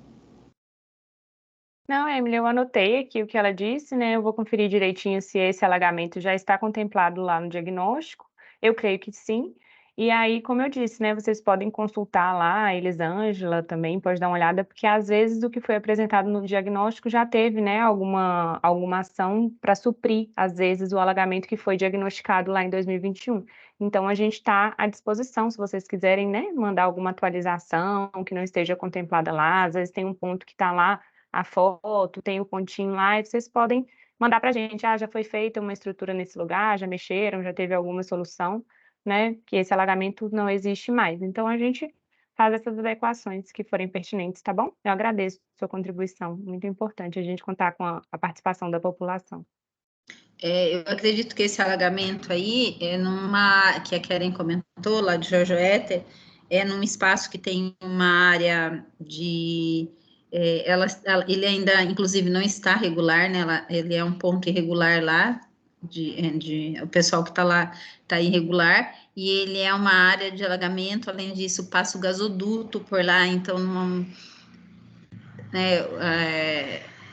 Não, Emily, eu anotei aqui o que ela disse, né? Eu vou conferir direitinho se esse alagamento já está contemplado lá no diagnóstico. Eu creio que sim. E aí, como eu disse, né, vocês podem consultar lá, a Elisângela também pode dar uma olhada, porque às vezes o que foi apresentado no diagnóstico já teve, né, alguma ação para suprir, às vezes, o alagamento que foi diagnosticado lá em 2021. Então, a gente está à disposição, se vocês quiserem, né, mandar alguma atualização que não esteja contemplada lá, às vezes tem um ponto que está lá, a foto, tem o pontinho lá, e vocês podem mandar para a gente, já foi feita uma estrutura nesse lugar, já mexeram, já teve alguma solução, né, que esse alagamento não existe mais. Então, a gente faz essas adequações que forem pertinentes, tá bom? Eu agradeço a sua contribuição, muito importante a gente contar com a participação da população. Eu acredito que esse alagamento aí, que a Keren comentou, lá de Jorge Wetzel, é num espaço que tem uma área de... ele ainda, inclusive, não está regular, né? Ele é um ponto irregular lá, o pessoal que está lá está irregular, e ele é uma área de alagamento. Além disso, passa o gasoduto por lá, então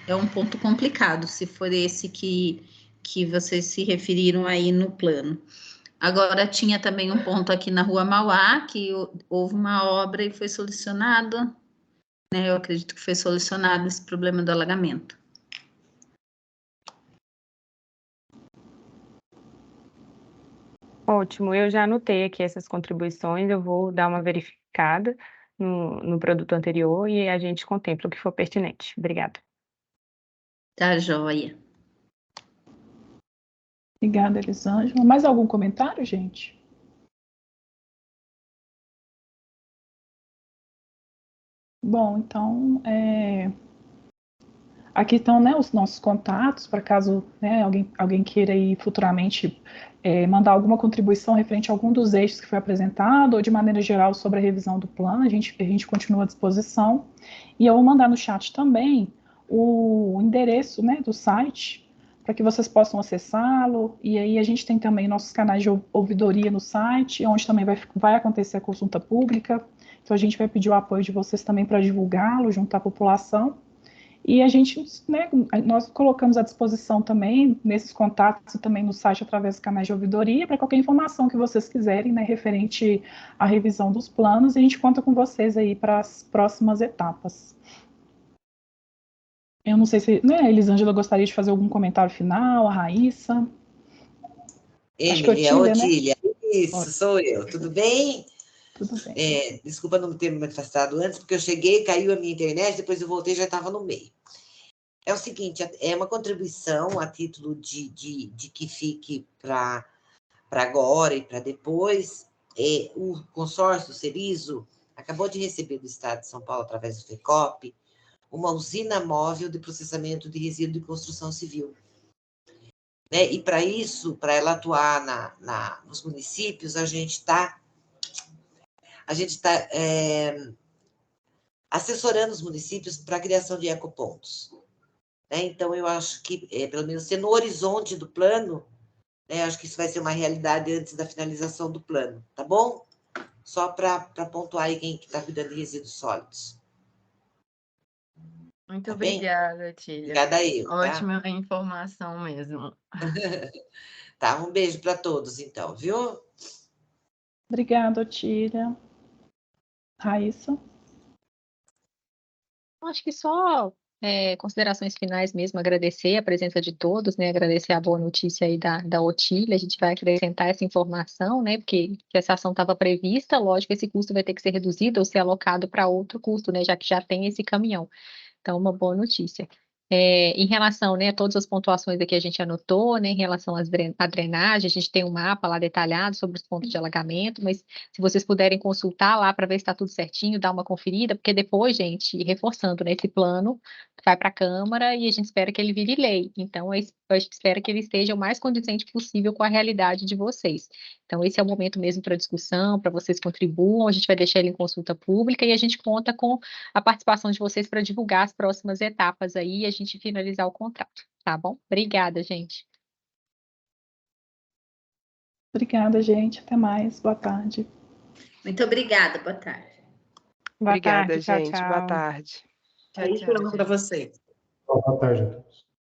é um ponto complicado, se for esse que vocês se referiram aí no plano. Agora, tinha também um ponto aqui na Rua Mauá, que houve uma obra e foi solucionado, né? Eu acredito que foi solucionado esse problema do alagamento. Ótimo, eu já anotei aqui essas contribuições, eu vou dar uma verificada no produto anterior e a gente contempla o que for pertinente. Obrigada. Tá joia. Obrigada, Elisângela. Mais algum comentário, gente? Bom, então, aqui estão, né, os nossos contatos, para caso, né, alguém queira ir futuramente mandar alguma contribuição referente a algum dos eixos que foi apresentado, ou de maneira geral sobre a revisão do plano, a gente continua à disposição. E eu vou mandar no chat também o endereço, né, do site, para que vocês possam acessá-lo. E aí a gente tem também nossos canais de ouvidoria no site, onde também vai acontecer a consulta pública. Então a gente vai pedir o apoio de vocês também para divulgá-lo junto à população. E a gente, né, nós colocamos à disposição também, nesses contatos e também no site, através dos canais de ouvidoria, para qualquer informação que vocês quiserem, né, referente à revisão dos planos, e a gente conta com vocês aí para as próximas etapas. Eu não sei se, né, a Elisângela gostaria de fazer algum comentário final, a Raíssa. Acho que Otília, né? Isso, Oi. sou eu. Tudo bem? Tudo bem. Desculpa não ter me manifestado antes, porque eu cheguei, caiu a minha internet, depois eu voltei e já estava no meio. É o seguinte, é uma contribuição a título de que fique para agora e para depois. O consórcio Serizo acabou de receber do Estado de São Paulo, através do FECOP, uma usina móvel de processamento de resíduo de construção civil. Né? E para isso, para ela atuar nos municípios, a gente está assessorando os municípios para a criação de ecopontos. Né? Então, eu acho que, pelo menos, ser no horizonte do plano, né, acho que isso vai ser uma realidade antes da finalização do plano, tá bom? Só para pontuar aí quem está cuidando de resíduos sólidos. Muito Tá obrigada, Otília. Obrigada a eu, tá? Ótima informação mesmo. Tá, um beijo para todos, então, viu? Obrigada, Otília. Raíssa? Acho que só considerações finais mesmo, agradecer a presença de todos, né? Agradecer a boa notícia aí da Otília. A gente vai acrescentar essa informação, né? Porque essa ação estava prevista, lógico, esse custo vai ter que ser reduzido ou ser alocado para outro custo, né? Já que já tem esse caminhão. Então, uma boa notícia. Em relação, né, a todas as pontuações aqui a gente anotou, né, em relação à drenagem, a gente tem um mapa lá detalhado sobre os pontos de alagamento, mas se vocês puderem consultar lá para ver se está tudo certinho, dar uma conferida, porque depois, gente, reforçando, né, esse plano vai para a Câmara e a gente espera que ele vire lei. Então, a gente espera que ele esteja o mais condizente possível com a realidade de vocês. Então, esse é o momento mesmo para discussão, para vocês contribuam, a gente vai deixar ele em consulta pública e a gente conta com a participação de vocês para divulgar as próximas etapas aí e a gente finalizar o contrato, tá bom? Obrigada, gente. Obrigada, gente. Até mais. Boa tarde. Muito obrigada. Boa tarde. Obrigada, tarde, tchau, gente. tchau. Boa tarde. Aí, para vocês. Boa tarde a todos.